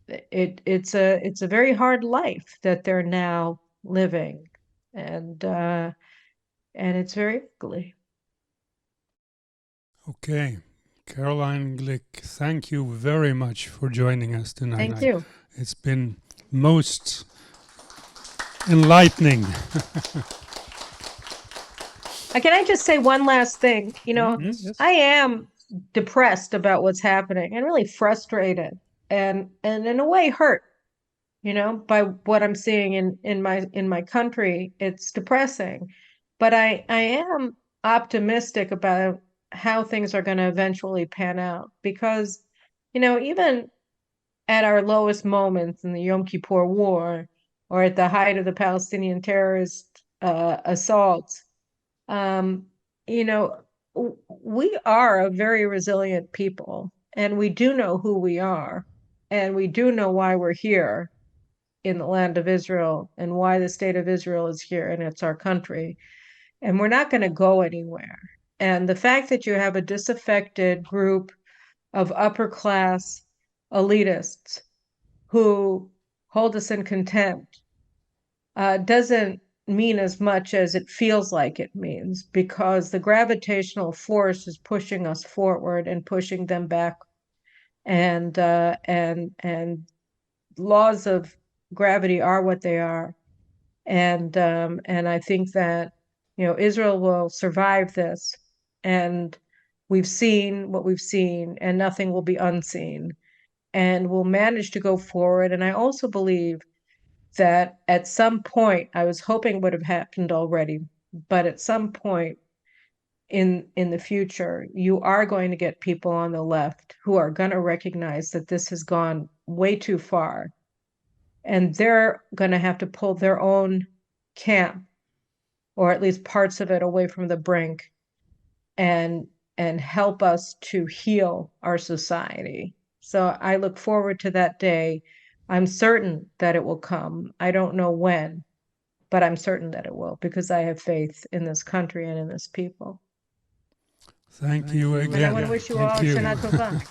it's a very hard life that they're now living, and it's very ugly. Okay. Caroline Glick, thank you very much for joining us tonight. Thank you. It's been most enlightening. Can I just say one last thing? Yes. I am depressed about what's happening and really frustrated and in a way hurt, by what I'm seeing in my country. It's depressing. But I am optimistic about how things are going to eventually pan out, because, even at our lowest moments in the Yom Kippur War, or at the height of the Palestinian terrorist assaults, um, you know, we are a very resilient people, and we do know who we are, and we do know why we're here in the land of Israel, and why the state of Israel is here, and it's our country. and we're not going to go anywhere. And the fact that you have a disaffected group of upper class elitists who hold us in contempt doesn't mean as much as it feels like it means, because the gravitational force is pushing us forward and pushing them back, and laws of gravity are what they are, and I think that Israel will survive this, and we've seen what we've seen, and nothing will be unseen, and we'll manage to go forward. And I also believe that at some point, I was hoping would have happened already, but at some point in the future, you are going to get people on the left who are going to recognize that this has gone way too far, and they're going to have to pull their own camp, or at least parts of it, away from the brink, and help us to heal our society. So I look forward to that day. I'm certain that it will come. I don't know when, but I'm certain that it will, because I have faith in this country and in this people. Thank you again. And I want to wish you all Shana Tova.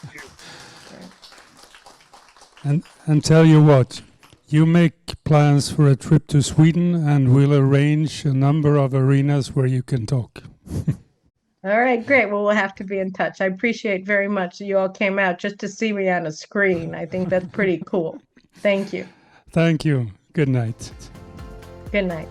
And tell you what, you make plans for a trip to Sweden, and we'll arrange a number of arenas where you can talk. All right, great. Well, we'll have to be in touch. I appreciate very much that you all came out just to see me on a screen. I think that's pretty cool. Thank you. Thank you. Good night. Good night.